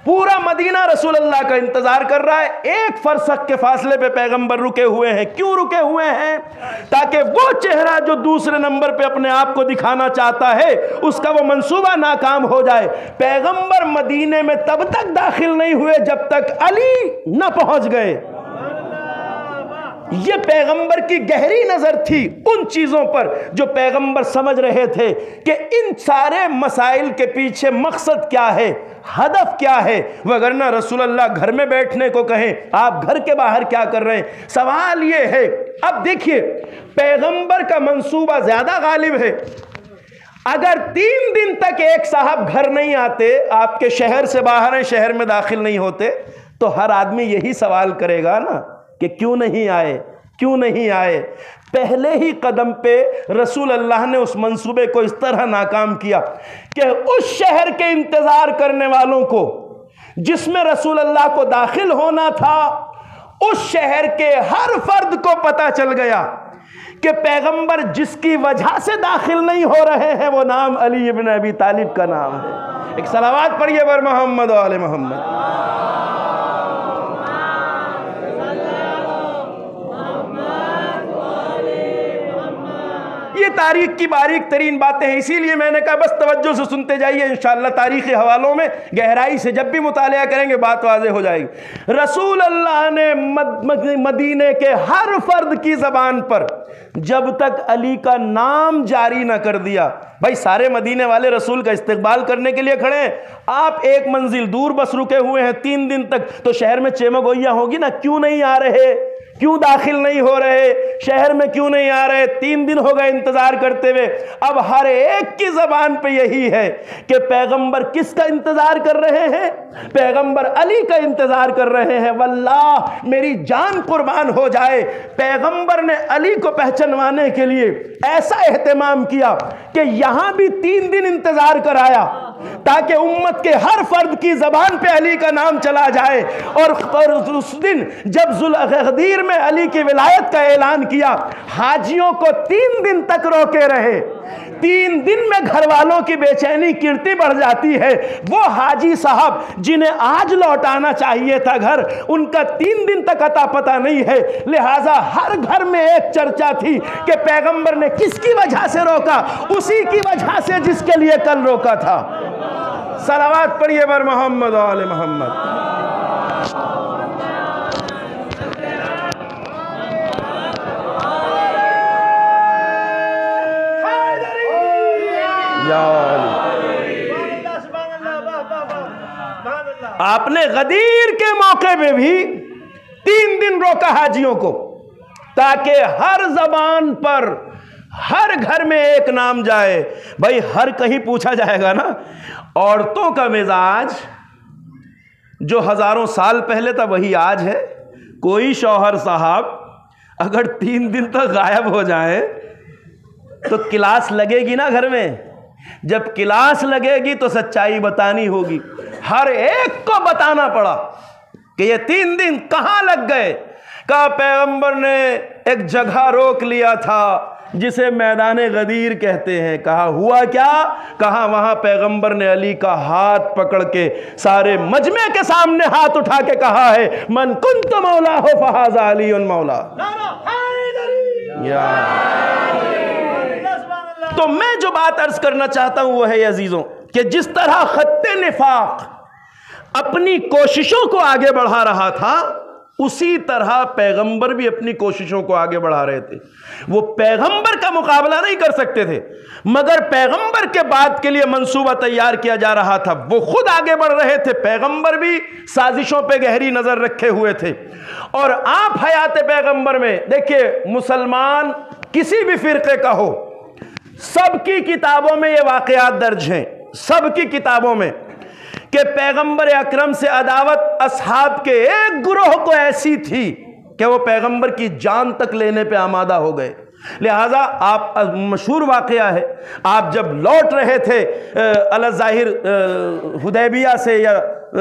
पूरा मदीना रसूल अल्लाह का इंतजार कर रहा है। 1 फरसख के फासले पे पैगंबर रुके हुए हैं। क्यों रुके हुए हैं? ताकि वो चेहरा जो दूसरे नंबर पे अपने आप को दिखाना चाहता है उसका वो मंसूबा नाकाम हो जाए। पैगंबर मदीने में तब तक दाखिल नहीं हुए जब तक अली न पहुंच गए। ये पैगंबर की गहरी नजर थी उन चीजों पर जो पैगंबर समझ रहे थे कि इन सारे मसाइल के पीछे मकसद क्या है, हदफ क्या है। वगरना रसूल अल्लाह घर में बैठने को कहें, आप घर के बाहर क्या कर रहे हैं? सवाल ये है। अब देखिए, पैगंबर का मंसूबा ज्यादा गालिब है। अगर 3 दिन तक एक साहब घर नहीं आते, आपके शहर से बाहर हैं, शहर में दाखिल नहीं होते, तो हर आदमी यही सवाल करेगा ना कि क्यों नहीं आए, क्यों नहीं आए। पहले ही कदम पे रसूल अल्लाह ने उस मंसूबे को इस तरह नाकाम किया कि उस शहर के इंतजार करने वालों को जिसमें रसूल अल्लाह को दाखिल होना था, उस शहर के हर फर्द को पता चल गया कि पैगंबर जिसकी वजह से दाखिल नहीं हो रहे हैं वो नाम अली इब्न अबी तालिब का नाम है। एक सलावत पढ़िए बर मोहम्मद व आले मोहम्मद। ये तारीख की बारीक तरीन बातें हैं, इसीलिए मैंने कहा बस तवज्जो से सुनते जाइए। इंशाअल्लाह तारीख़ी हवालों में गहराई से जब भी मुतालिया करेंगे बात वाज़ेह हो जाएगी। रसूल अल्लाह ने मदीने के हर फर्द की ज़बान पर जब तक अली का नाम जारी ना कर दिया, भाई सारे मदीने वाले रसूल का इस्तकबाल करने के लिए खड़े हैं, आप एक मंजिल दूर बस रुके हुए हैं 3 दिन तक, तो शहर में चेमगोइयाँ होगी ना, क्यों नहीं आ रहे, क्यों दाखिल नहीं हो रहे, शहर में क्यों नहीं आ रहे। 3 दिन हो गए इंतजार करते हुए। अब हर एक की जबान पे यही है कि पैगंबर किसका इंतजार कर रहे हैं? पैगंबर अली का इंतजार कर रहे हैं। वल्लाह मेरी जान कुर्बान हो जाए, पैगंबर ने अली को पहचानवाने के लिए ऐसा एहतमाम किया कि यहां भी 3 दिन इंतजार कराया ताकि उम्मत के हर फर्द की जबान पे अली का नाम चला जाए। और उस दिन जब ज़ुल्क़अदा में अली की विलायत का ऐलान किया, हाजियों को 3 दिन तक रोके रहे। 3 दिन में घर वालों की बेचैनी कीर्ति बढ़ जाती है। वो हाजी साहब जिन्हें आज लौटाना चाहिए था घर, उनका 3 दिन तक अता पता नहीं है। लिहाजा हर घर में एक चर्चा थी कि पैगंबर ने किसकी वजह से रोका? उसी की वजह से जिसके लिए कल रोका था। सलावत पढ़िए बर मोहम्मद व आले मोहम्मद। आपने गदीर के मौके पे भी 3 दिन रोका हाजियों को, ताकि हर जबान पर हर घर में एक नाम जाए। भाई हर कहीं पूछा जाएगा ना, औरतों का मिजाज जो हजारों साल पहले था वही आज है। कोई शौहर साहब अगर 3 दिन तक गायब हो जाए तो क्लास लगेगी ना घर में। जब क्लास लगेगी तो सच्चाई बतानी होगी। हर एक को बताना पड़ा कि ये 3 दिन कहाँ लग गए। कहा पैगंबर ने एक जगह रोक लिया था जिसे मैदान गदीर कहते हैं। कहा हुआ क्या? कहा वहां पैगंबर ने अली का हाथ पकड़ के सारे मजमे के सामने हाथ उठा के कहा है, मन कुंत मौला हो फहाजा अली उन मौला। तो मैं जो बात अर्ज करना चाहता हूं वो है अजीजों कि जिस तरह खत्ते निफाक अपनी कोशिशों को आगे बढ़ा रहा था, उसी तरह पैगंबर भी अपनी कोशिशों को आगे बढ़ा रहे थे। वो पैगंबर का मुकाबला नहीं कर सकते थे, मगर पैगंबर के बाद के लिए मंसूबा तैयार किया जा रहा था। वो खुद आगे बढ़ रहे थे, पैगंबर भी साजिशों पे गहरी नजर रखे हुए थे। और आप हयात पैगंबर में देखिए, मुसलमान किसी भी फिरके का हो, सबकी किताबों में ये वाकयात दर्ज हैं, सबकी किताबों में, कि पैगंबर अकरम से अदावत असहाब के एक गुरोह को ऐसी थी कि वो पैगंबर की जान तक लेने पे आमादा हो गए। लिहाजा आप, मशहूर वाकया है, आप जब लौट रहे थे अल-ज़ाहिर हुदैबिया से या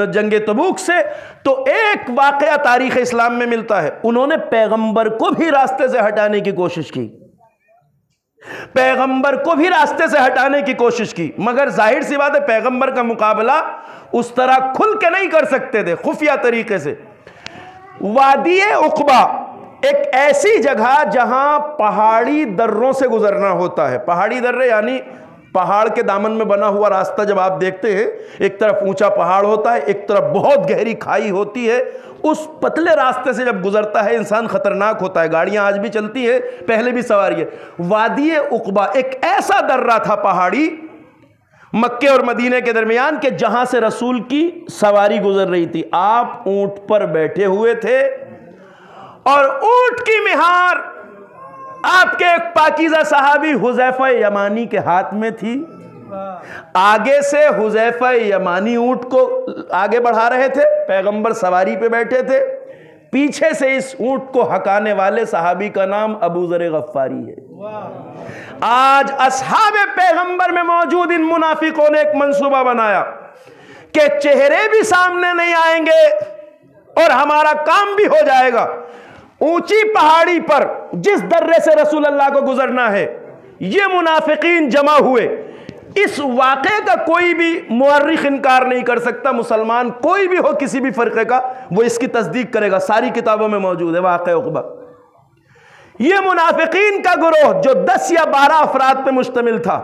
जंग तबूक से, तो एक वाकया तारीख़ इस्लाम में मिलता है, उन्होंने पैगंबर को भी रास्ते से हटाने की कोशिश की, पैगंबर को भी रास्ते से हटाने की कोशिश की, मगर जाहिर सी बात है पैगंबर का मुकाबला उस तरह खुल के नहीं कर सकते थे, खुफिया तरीके से। वादी उक़बा एक ऐसी जगह जहां पहाड़ी दर्रों से गुजरना होता है। पहाड़ी दर्रे यानी पहाड़ के दामन में बना हुआ रास्ता जब आप देखते हैं, एक तरफ ऊंचा पहाड़ होता है, एक तरफ बहुत गहरी खाई होती है। उस पतले रास्ते से जब गुजरता है इंसान, खतरनाक होता है। गाड़ियां आज भी चलती हैं, पहले भी सवारी है। वादी उक़बा एक ऐसा दर्रा था पहाड़ी मक्के और मदीने के दरमियान के जहां से रसूल की सवारी गुजर रही थी। आप ऊंट पर बैठे हुए थे और ऊंट की मिहार आपके एक पाकीज़ा सहाबी हुज़ैफ़ा यमानी के हाथ में थी। आगे से हुज़ैफ़ा यमानी ऊंट को आगे बढ़ा रहे थे, पैगंबर सवारी पे बैठे थे। पीछे से इस ऊंट को हकाने वाले सहाबी का नाम अबू ज़र गफ़ारी है। आज असहाबे पैगंबर में मौजूद इन मुनाफिकों ने एक मंसूबा बनाया कि चेहरे भी सामने नहीं आएंगे और हमारा काम भी हो जाएगा। ऊंची पहाड़ी पर जिस दर्रे से रसूल अल्लाह को गुजरना है, ये मुनाफिकीन जमा हुए। इस वाक़े का कोई भी मुअर्रिख इनकार नहीं कर सकता, मुसलमान कोई भी हो किसी भी फ़र्क़े का, वो इसकी तस्दीक करेगा। सारी किताबों में मौजूद है वाक़े उक़बा। ये मुनाफिकीन का गिरोह जो 10 या 12 अफराद पे मुश्तमिल था,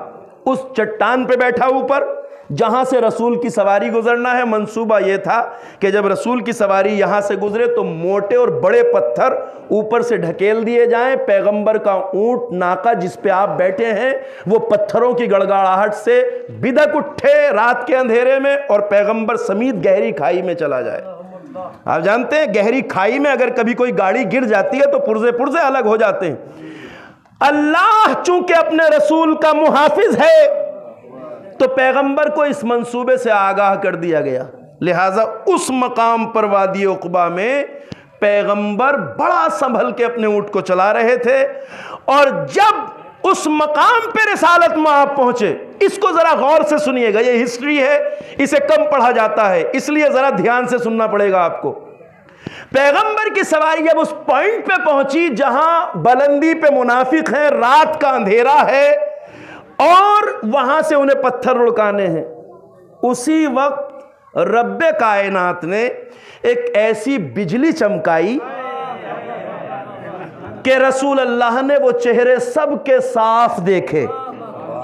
उस चट्टान पे बैठा ऊपर जहां से रसूल की सवारी गुजरना है। मंसूबा यह था कि जब रसूल की सवारी यहां से गुजरे तो मोटे और बड़े पत्थर ऊपर से ढकेल दिए जाएं। पैगंबर का ऊंट नाका जिस पे आप बैठे हैं वो पत्थरों की गड़गड़ाहट से बिदक उठे रात के अंधेरे में और पैगंबर समीत गहरी खाई में चला जाए। आप जानते हैं गहरी खाई में अगर कभी कोई गाड़ी गिर जाती है तो पुर्जे पुर्जे अलग हो जाते हैं। अल्लाह चूंकि अपने रसूल का मुहाफिज है तो पैगंबर को इस मंसूबे से आगाह कर दिया गया। लिहाजा उस मकाम पर वादी उक़बा में पैगंबर बड़ा संभल के अपने ऊंट को चला रहे थे। और जब उस मकाम पे रिसालत में आप पहुंचे, इसको जरा गौर से सुनिएगा, ये हिस्ट्री है, इसे कम पढ़ा जाता है, इसलिए जरा ध्यान से सुनना पड़ेगा आपको। पैगंबर की सवारी जब उस पॉइंट पे पहुंची जहां बुलंदी पे मुनाफिक हैं, रात का अंधेरा है और वहां से उन्हें पत्थर लुढ़काने हैं, उसी वक्त रब्बे कायनात ने एक ऐसी बिजली चमकाई कि रसूल अल्लाह ने वो चेहरे सबके साफ देखे।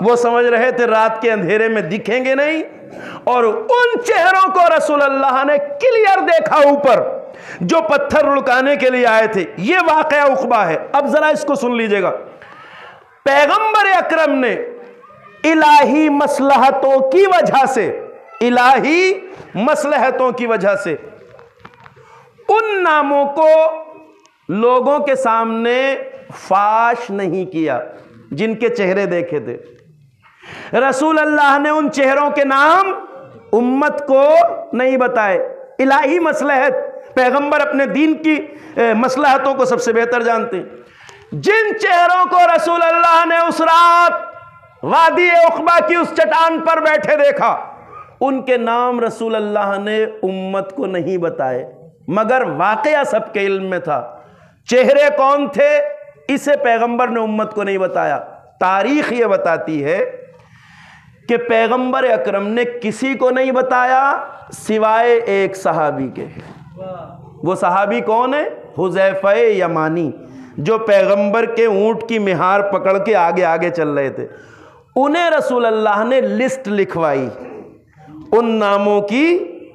वो समझ रहे थे रात के अंधेरे में दिखेंगे नहीं, और उन चेहरों को रसूल अल्लाह ने क्लियर देखा ऊपर, जो पत्थर लुढ़काने के लिए आए थे। ये वाक़या उक़बा है। अब जरा इसको सुन लीजिएगा। पैगंबर अकरम ने इलाही मसलहतों की वजह से, इलाही मसलहतों की वजह से उन नामों को लोगों के सामने फाश नहीं किया जिनके चेहरे देखे थे। रसूल अल्लाह ने उन चेहरों के नाम उम्मत को नहीं बताए। इलाही मसलहत, पैगंबर अपने दीन की मसलहतों को सबसे बेहतर जानते हैं। जिन चेहरों को रसूल अल्लाह ने उस रात वादी उक़बा की उस चट्टान पर बैठे देखा, उनके नाम रसूल अल्लाह ने उम्मत को नहीं बताए, मगर वाक़या सबके इल्म में था। चेहरे कौन थे इसे पैगंबर ने उम्मत को नहीं बताया। तारीख़ ये बताती है कि पैगंबर अकरम ने किसी को नहीं बताया सिवाय एक सहाबी के। वो सहाबी कौन है? हुज़ैफ़ा यमानी, जो पैगंबर के ऊंट की मिहार पकड़ के आगे आगे चल रहे थे। उन्हें रसूल अल्लाह ने लिस्ट लिखवाई, उन नामों की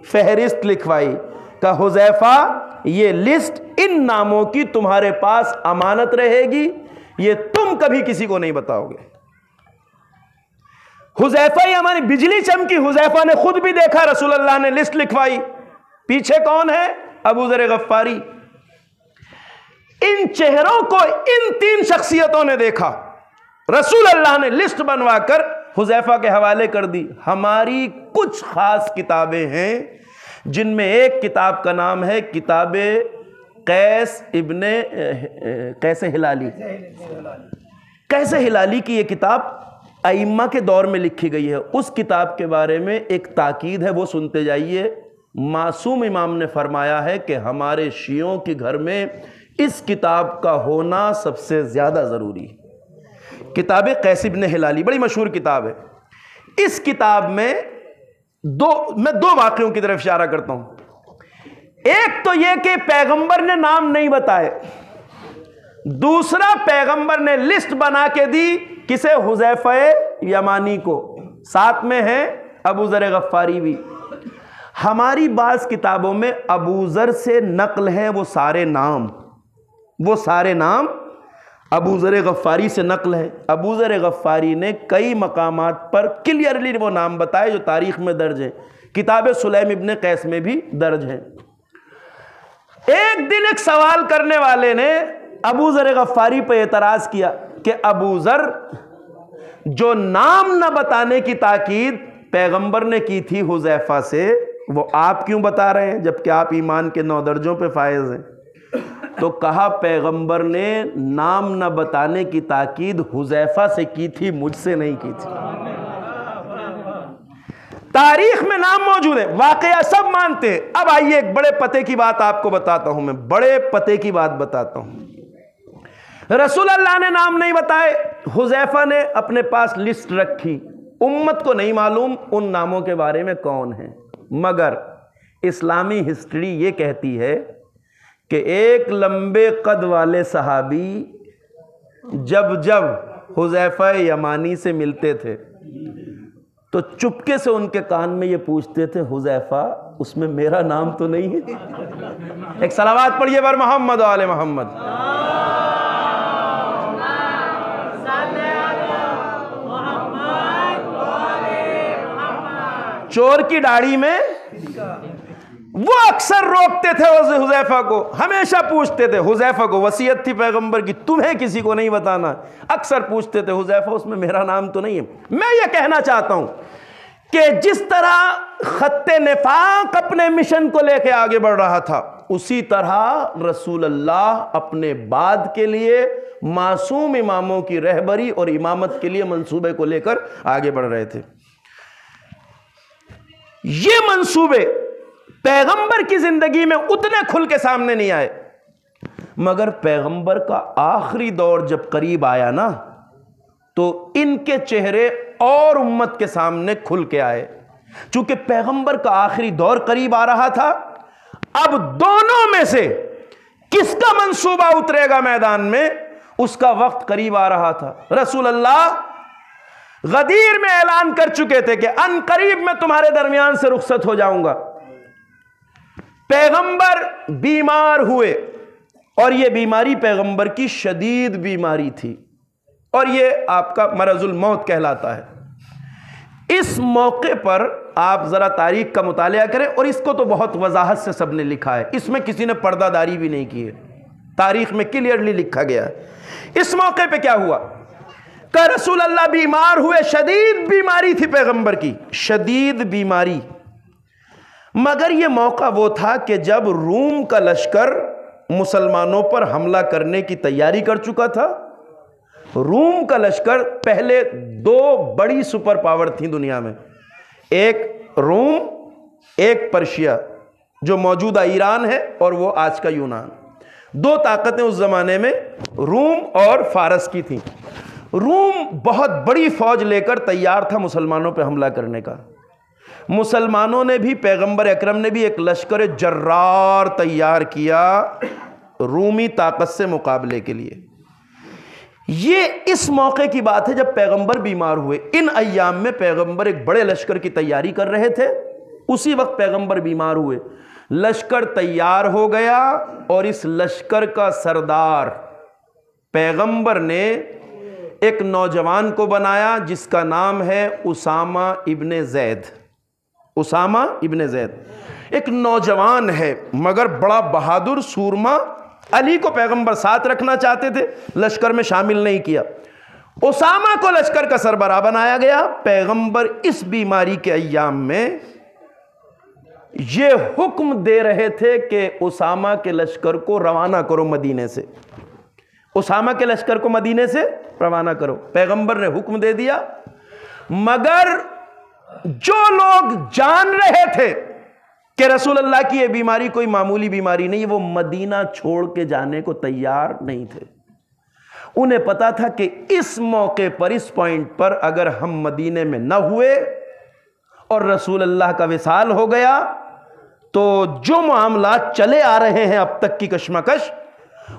फहरिस्त लिखवाई। का हुज़ैफा, ये लिस्ट इन नामों की तुम्हारे पास अमानत रहेगी, ये तुम कभी किसी को नहीं बताओगे। हुज़ैफा ही हमारी बिजली चमकी, हुज़ैफा ने खुद भी देखा, रसूल अल्लाह ने लिस्ट लिखवाई। पीछे कौन है? अबू ज़र गफ़ारी। इन चेहरों को इन 3 शख्सियतों ने देखा, रसूल अल्लाह ने लिस्ट बनवाकर हुज़ैफा के हवाले कर दी। हमारी कुछ खास किताबें हैं, जिनमें एक किताब का नाम है किताब कैस हिलाली। कैस हिलाली की यह किताब अइम्मा के दौर में लिखी गई है। उस किताब के बारे में एक ताकीद है, वो सुनते जाइए। मासूम इमाम ने फरमाया है कि हमारे शियों के घर में इस किताब का होना सबसे ज़्यादा ज़रूरी है। किताब कैस इब्न हिलाली बड़ी मशहूर किताब है। इस किताब में मैं दो वाक़ियों की तरफ इशारा करता हूं। एक तो यह कि पैगंबर ने नाम नहीं बताए, दूसरा पैगंबर ने लिस्ट बना के दी, किसे? हुज़ैफा यमानी को, साथ में है अबू ज़र गफ़ारी भी। हमारी बाज़ किताबों में अबू ज़र से नक़ल है, वो सारे नाम अबू ज़र गफ़ारी से नक़ल है। अबू ज़र गफ़ारी ने कई मकामात पर क्लियरली वो नाम बताए जो तारीख़ में दर्ज हैं, किताब सुलैम इब्न कैस में भी दर्ज हैं। एक दिन एक सवाल करने वाले ने अबू ज़र गफ़ारी पर एतराज़ किया कि अबू ज़र, जो नाम न बताने की ताकीद पैगंबर ने की थी हुज़ैफा से, वो आप क्यों बता रहे हैं जबकि आप ईमान के 9 दर्जों पे फायज हैं? तो कहा पैगंबर ने नाम न बताने की ताकीद हुज़ैफा से की थी, मुझसे नहीं की थी। तारीख में नाम मौजूद है, वाकया सब मानते हैं। अब आइए एक बड़े पते की बात आपको बताता हूं, मैं बड़े पते की बात बताता हूं। रसूल अल्लाह ने नाम नहीं बताए, हुज़ैफा ने अपने पास लिस्ट रखी, उम्मत को नहीं मालूम उन नामों के बारे में कौन है। मगर इस्लामी हिस्ट्री ये कहती है कि एक लंबे कद वाले सहाबी जब हुज़ैफा यमानी से मिलते थे तो चुपके से उनके कान में ये पूछते थे, हुज़ैफा, उसमें मेरा नाम तो नहीं है? एक सलावत पढ़िए बर मोहम्मद वाले मोहम्मद। चोर की दाढ़ी में वो अक्सर रोकते थे हुज़ैफा को, हमेशा पूछते थे। हुज़ैफा को वसीयत थी पैगंबर की, तुम्हें किसी को नहीं बताना। अक्सर पूछते थे, हुज़ैफा, उसमें मेरा नाम तो नहीं है। मैं ये कहना चाहता हूं कि जिस तरह खत्ते निफाक अपने मिशन को लेकर आगे बढ़ रहा था, उसी तरह रसूल अल्लाह अपने बाद के लिए मासूम इमामों की रहबरी और इमामत के लिए मंसूबे को लेकर आगे बढ़ रहे थे। ये मंसूबे पैगंबर की जिंदगी में उतने खुल के सामने नहीं आए, मगर पैगंबर का आखिरी दौर जब करीब आया ना, तो इनके चेहरे और उम्मत के सामने खुल के आए। चूंकि पैगंबर का आखिरी दौर करीब आ रहा था, अब दोनों में से किसका मंसूबा उतरेगा मैदान में, उसका वक्त करीब आ रहा था। रसूल अल्लाह गदीर में ऐलान कर चुके थे कि अनकरीब मैं तुम्हारे दरमियान से रुखसत हो जाऊंगा। पैगंबर बीमार हुए और यह बीमारी पैगंबर की शदीद बीमारी थी और यह आपका मरजुल मौत कहलाता है। इस मौके पर आप जरा तारीख का मुतालिया करें, और इसको तो बहुत वजाहत से सबने लिखा है, इसमें किसी ने पर्दादारी भी नहीं की है, तारीख में क्लियरली लिखा गया है। इस मौके पे क्या हुआ कि रसूल अल्लाह बीमार हुए, शदीद बीमारी थी पैगंबर की, शदीद बीमारी। मगर यह मौका वो था कि जब रूम का लश्कर मुसलमानों पर हमला करने की तैयारी कर चुका था। रूम का लश्कर, पहले 2 बड़ी सुपर पावर थी दुनिया में, एक रोम, एक पर्शिया, जो मौजूदा ईरान है और वो आज का यूनान। 2 ताकतें उस जमाने में रूम और फारस की थी। रूम बहुत बड़ी फौज लेकर तैयार था मुसलमानों पर हमला करने का। मुसलमानों ने भी, पैगंबर अकरम ने भी एक लश्कर जर्रार तैयार किया रूमी ताकत से मुकाबले के लिए। ये इस मौके की बात है जब पैगंबर बीमार हुए। इन अय्याम में पैगंबर एक बड़े लश्कर की तैयारी कर रहे थे, उसी वक्त पैगंबर बीमार हुए। लश्कर तैयार हो गया और इस लश्कर का सरदार पैगंबर ने एक नौजवान को बनाया जिसका नाम है उसामा इब्ने ज़ैद। उसामा इब्ने ज़ैद एक नौजवान है मगर बड़ा बहादुर सूरमा। अली को पैगंबर साथ रखना चाहते थे, लश्कर में शामिल नहीं किया। उसामा को लश्कर का सरबराह बनाया गया। पैगंबर इस बीमारी के अय्याम में ये हुक्म दे रहे थे कि उसामा के लश्कर को रवाना करो मदीने से, उसामा के लश्कर को मदीने से रवाना करो। पैगंबर ने हुक्म दे दिया, मगर जो लोग जान रहे थे कि रसूल अल्लाह की यह बीमारी कोई मामूली बीमारी नहीं, वो मदीना छोड़ के जाने को तैयार नहीं थे। उन्हें पता था कि इस मौके पर, इस पॉइंट पर अगर हम मदीने में न हुए और रसूल अल्लाह का विसाल हो गया तो जो मामला चले आ रहे हैं अब तक की कशमकश,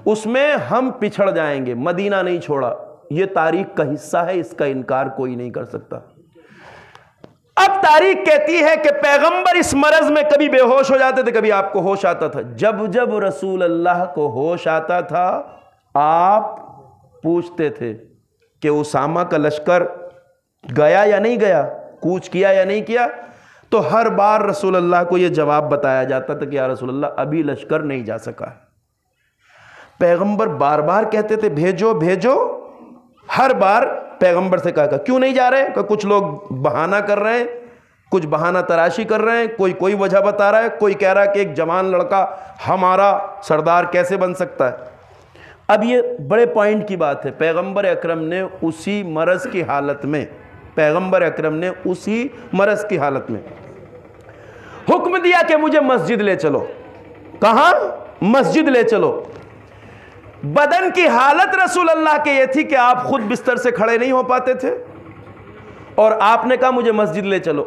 उसमें हम पिछड़ जाएंगे। मदीना नहीं छोड़ा, यह तारीख का हिस्सा है, इसका इनकार कोई नहीं कर सकता। अब तारीख कहती है कि पैगंबर इस मरज में कभी बेहोश हो जाते थे, कभी आपको होश आता था। जब जब रसूल अल्लाह को होश आता था, आप पूछते थे कि उसामा का लश्कर गया या नहीं गया, कूच किया या नहीं किया। तो हर बार रसूल अल्लाह को यह जवाब बताया जाता था कि या रसूल अल्लाह अभी लश्कर नहीं जा सका। पैगंबर बार बार कहते थे भेजो भेजो। हर बार पैगंबर से कहा क्यों नहीं जा रहे, कुछ लोग बहाना कर रहे हैं, कुछ बहाना तराशी कर रहे हैं, कोई वजह बता रहा है, कोई कह रहा है कि एक जवान लड़का हमारा सरदार कैसे बन सकता है। अब ये बड़े पॉइंट की बात है। पैगंबर अकरम ने उसी मरज की हालत में, पैगंबर अकरम ने उसी मरज की हालत में हुक्म दिया कि मुझे मस्जिद ले चलो। कहां? मस्जिद ले चलो। बदन की हालत रसूल अल्लाह के ये थी कि आप खुद बिस्तर से खड़े नहीं हो पाते थे और आपने कहा मुझे मस्जिद ले चलो।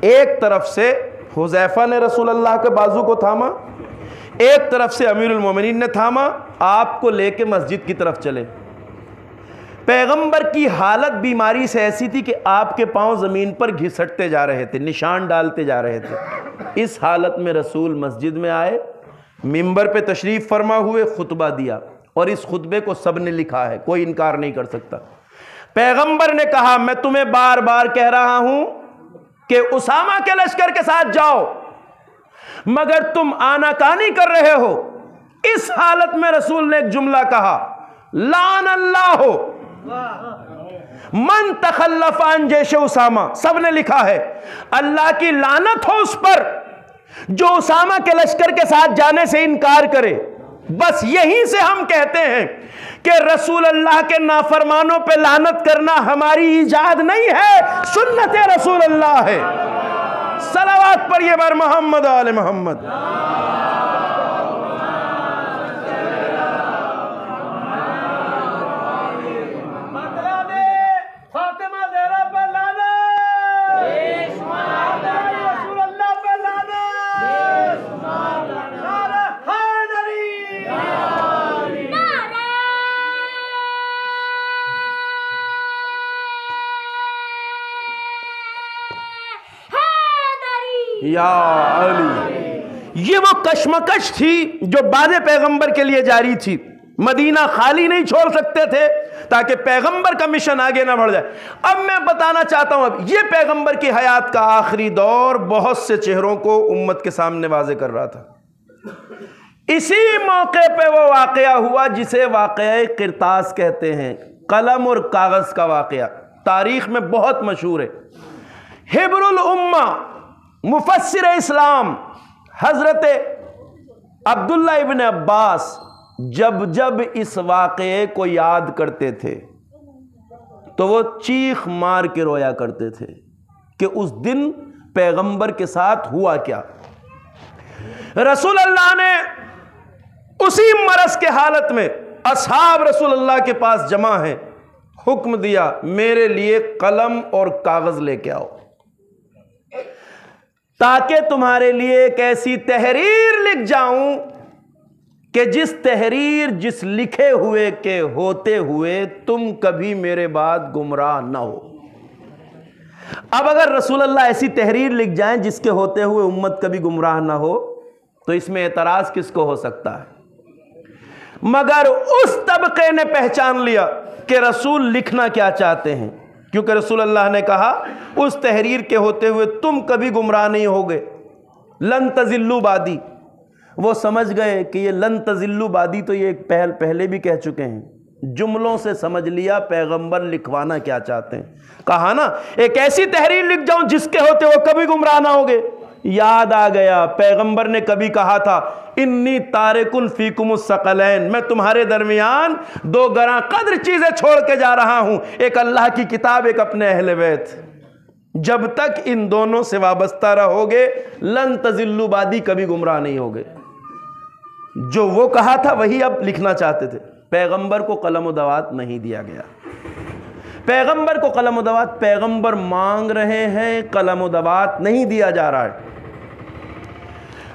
एक तरफ से हुज़ैफा ने रसूल अल्लाह के बाजू को थामा, एक तरफ से अमीरुल मोमिनीन ने थामा, आपको लेके मस्जिद की तरफ चले। पैगंबर की हालत बीमारी से ऐसी थी कि आपके पांव ज़मीन पर घिसटते जा रहे थे, निशान डालते जा रहे थे। इस हालत में रसूल मस्जिद में आए, मिंबर पे तशरीफ़ फरमा हुए, खुतबा दिया और इस खुतबे को सब ने लिखा है, कोई इनकार नहीं कर सकता। पैगंबर ने कहा मैं तुम्हें बार बार कह रहा हूं कि उसामा के लश्कर के साथ जाओ, मगर तुम आनाकानी कर रहे हो। इस हालत में रसूल ने एक जुमला कहा, लान अल्लाह हो मन तखल्लफ अन जैश उसामा। सब ने लिखा है अल्लाह की लानत हो उस पर जो उसामा के लश्कर के साथ जाने से इनकार करे। बस यहीं से हम कहते हैं कि रसूल अल्लाह के नाफरमानों पे लानत करना हमारी इजाद नहीं है, सुन्नत रसूल अल्लाह है। सलावत पढ़िए बार मोहम्मद आले मोहम्मद। या अली, ये वो कशमकश थी जो बाद पैगंबर के लिए जारी थी। मदीना खाली नहीं छोड़ सकते थे ताकि पैगंबर का मिशन आगे ना बढ़ जाए। अब मैं बताना चाहता हूं, अब ये पैगंबर की हयात का आखिरी दौर बहुत से चेहरों को उम्मत के सामने वाज़े कर रहा था। इसी मौके पे वो वाकया हुआ जिसे वाकया किरतास कहते हैं, कलम और कागज का वाकया, तारीख में बहुत मशहूर है। हिब्रुल उम्मा मुफस्सिर इस्लाम हजरत अब्दुल्ला इब्न अब्बास जब जब इस वाक़े को याद करते थे तो वो चीख मार के रोया करते थे कि उस दिन पैगंबर के साथ हुआ क्या। रसूल अल्लाह ने उसी मरज के हालत में असहाब रसूल अल्लाह के पास जमा है, हुक्म दिया मेरे लिए कलम और कागज लेके आओ ताकि तुम्हारे लिए एक ऐसी तहरीर लिख जाऊं कि जिस तहरीर जिस लिखे हुए के होते हुए तुम कभी मेरे बाद गुमराह न हो। अब अगर रसूलुल्लाह ऐसी तहरीर लिख जाएं जिसके होते हुए उम्मत कभी गुमराह ना हो, तो इसमें एतराज किसको हो सकता है? मगर उस तबके ने पहचान लिया कि रसूल लिखना क्या चाहते हैं, क्योंकि रसूलुल्लाह ने कहा उस तहरीर के होते हुए तुम कभी गुमराह नहीं होगे, लन तजिल्लु बादी। वो समझ गए कि ये लन तजिल्लु बादी तो ये पहले भी कह चुके हैं, जुमलों से समझ लिया पैगंबर लिखवाना क्या चाहते हैं। कहा ना एक ऐसी तहरीर लिख जाऊं जिसके होते वो कभी गुमराह ना होगे। याद आ गया पैगंबर ने कभी कहा था इन्नी तारिकुन फीकुमुस सकलैन, मैं तुम्हारे दरमियान दो गरा कद्र चीजें छोड़ के जा रहा हूं, एक अल्लाह की किताब, एक अपने अहले बैत। जब तक इन दोनों से वाबस्ता रहोगे लन तजिल्लु बादी, कभी गुमराह नहीं होगे। जो वो कहा था वही अब लिखना चाहते थे। पैगंबर को कलम व दवात नहीं दिया गया। पैगंबर को कलम व दवात पैगंबर मांग रहे हैं, कलम व दवात नहीं दिया जा रहा है।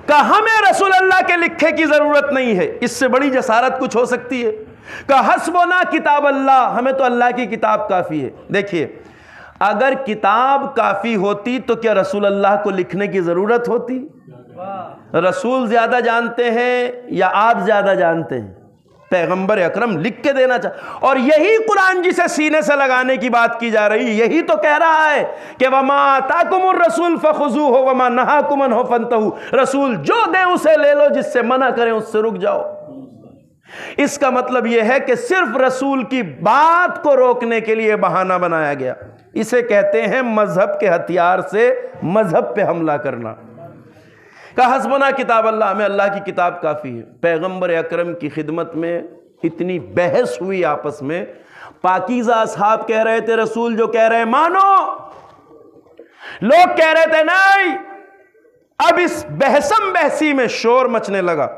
कहा हमें रसूल अल्लाह के लिखे की जरूरत नहीं है, इससे बड़ी जसारत कुछ हो सकती है? कहा हस्बुना किताब अल्लाह, हमें तो अल्लाह की किताब काफी है। देखिए अगर किताब काफी होती तो क्या रसूल अल्लाह को लिखने की जरूरत होती? रसूल ज्यादा जानते हैं या आप ज्यादा जानते हैं? पैगंबर अकरम लिख के देना चाह, और यही कुरान जिसे सीने से लगाने की बात की जा रही, यही तो कह रहा है कि वमा आताकुमुर रसूल फखुज़ूहु वमा नहाकुम अन्हु फंतहू। रसूल जो दे उसे ले लो, जिससे मना करें उससे रुक जाओ। इसका मतलब यह है कि सिर्फ रसूल की बात को रोकने के लिए बहाना बनाया गया। इसे कहते हैं मजहब के हथियार से मजहब पे हमला करना। कहा हस्बुना किताब अल्लाह, हमें अल्लाह की किताब काफ़ी है। पैगंबर अकरम की खिदमत में इतनी बहस हुई आपस में, पाकीज़ा असहाब कह रहे थे रसूल जो कह रहे हैं मानो, लोग कह रहे थे नहीं। अब इस बहसम बहसी में शोर मचने लगा,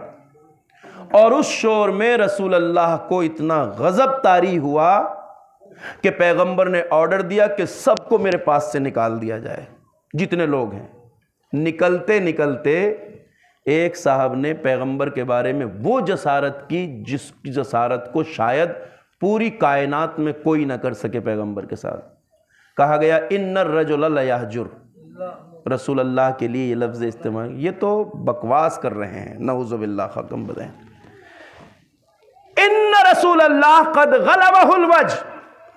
और उस शोर में रसूल अल्लाह को इतना गजब तारी हुआ कि पैगंबर ने ऑर्डर दिया कि सबको मेरे पास से निकाल दिया जाए, जितने लोग हैं। निकलते निकलते एक साहब ने पैगंबर के बारे में वो जसारत की जिस जसारत को शायद पूरी कायनात में कोई ना कर सके पैगंबर के साथ। कहा गया इन्नर रजुल ला यहजुर, रसूल अल्लाह के लिए ये लफ्ज़ इस्तेमाल, ये तो बकवास कर रहे हैं, नऊज़ु बिल्लाह खकम बताएं। इन्न रसूल अल्लाह कद गलबहुल वज्ह,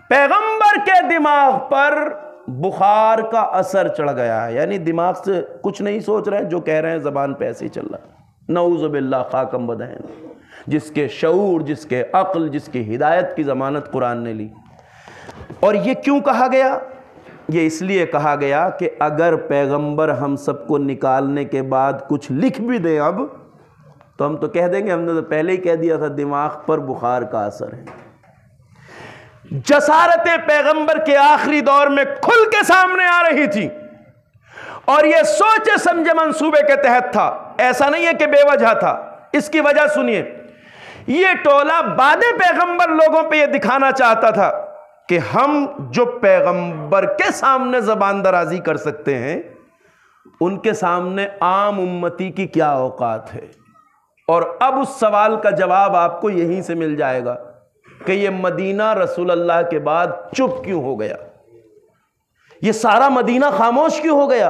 पैगंबर के दिमाग पर बुखार का असर चढ़ गया है, यानी दिमाग से कुछ नहीं सोच रहे हैं, जो कह रहे हैं ज़बान पे ऐसे ही चल रहा है। नऊज़ु बिल्लाह खाकम बदहन, जिसके शऊर, जिसके अक्ल, जिसकी हिदायत की ज़मानत कुरान ने ली। और ये क्यों कहा गया? ये इसलिए कहा गया कि अगर पैगंबर हम सबको निकालने के बाद कुछ लिख भी दें अब, तो हम तो कह देंगे हमने तो पहले ही कह दिया था दिमाग पर बुखार का असर है। जसारतें पैगंबर के आखिरी दौर में खुल के सामने आ रही थी, और यह सोचे समझे मंसूबे के तहत था, ऐसा नहीं है कि बेवजह था। इसकी वजह सुनिए, यह टोला बादे पैगंबर लोगों पे यह दिखाना चाहता था कि हम जो पैगंबर के सामने जबान दराजी कर सकते हैं, उनके सामने आम उम्मती की क्या औकात है। और अब उस सवाल का जवाब आपको यहीं से मिल जाएगा कि ये मदीना रसूल अल्लाह के बाद चुप क्यों हो गया, ये सारा मदीना खामोश क्यों हो गया।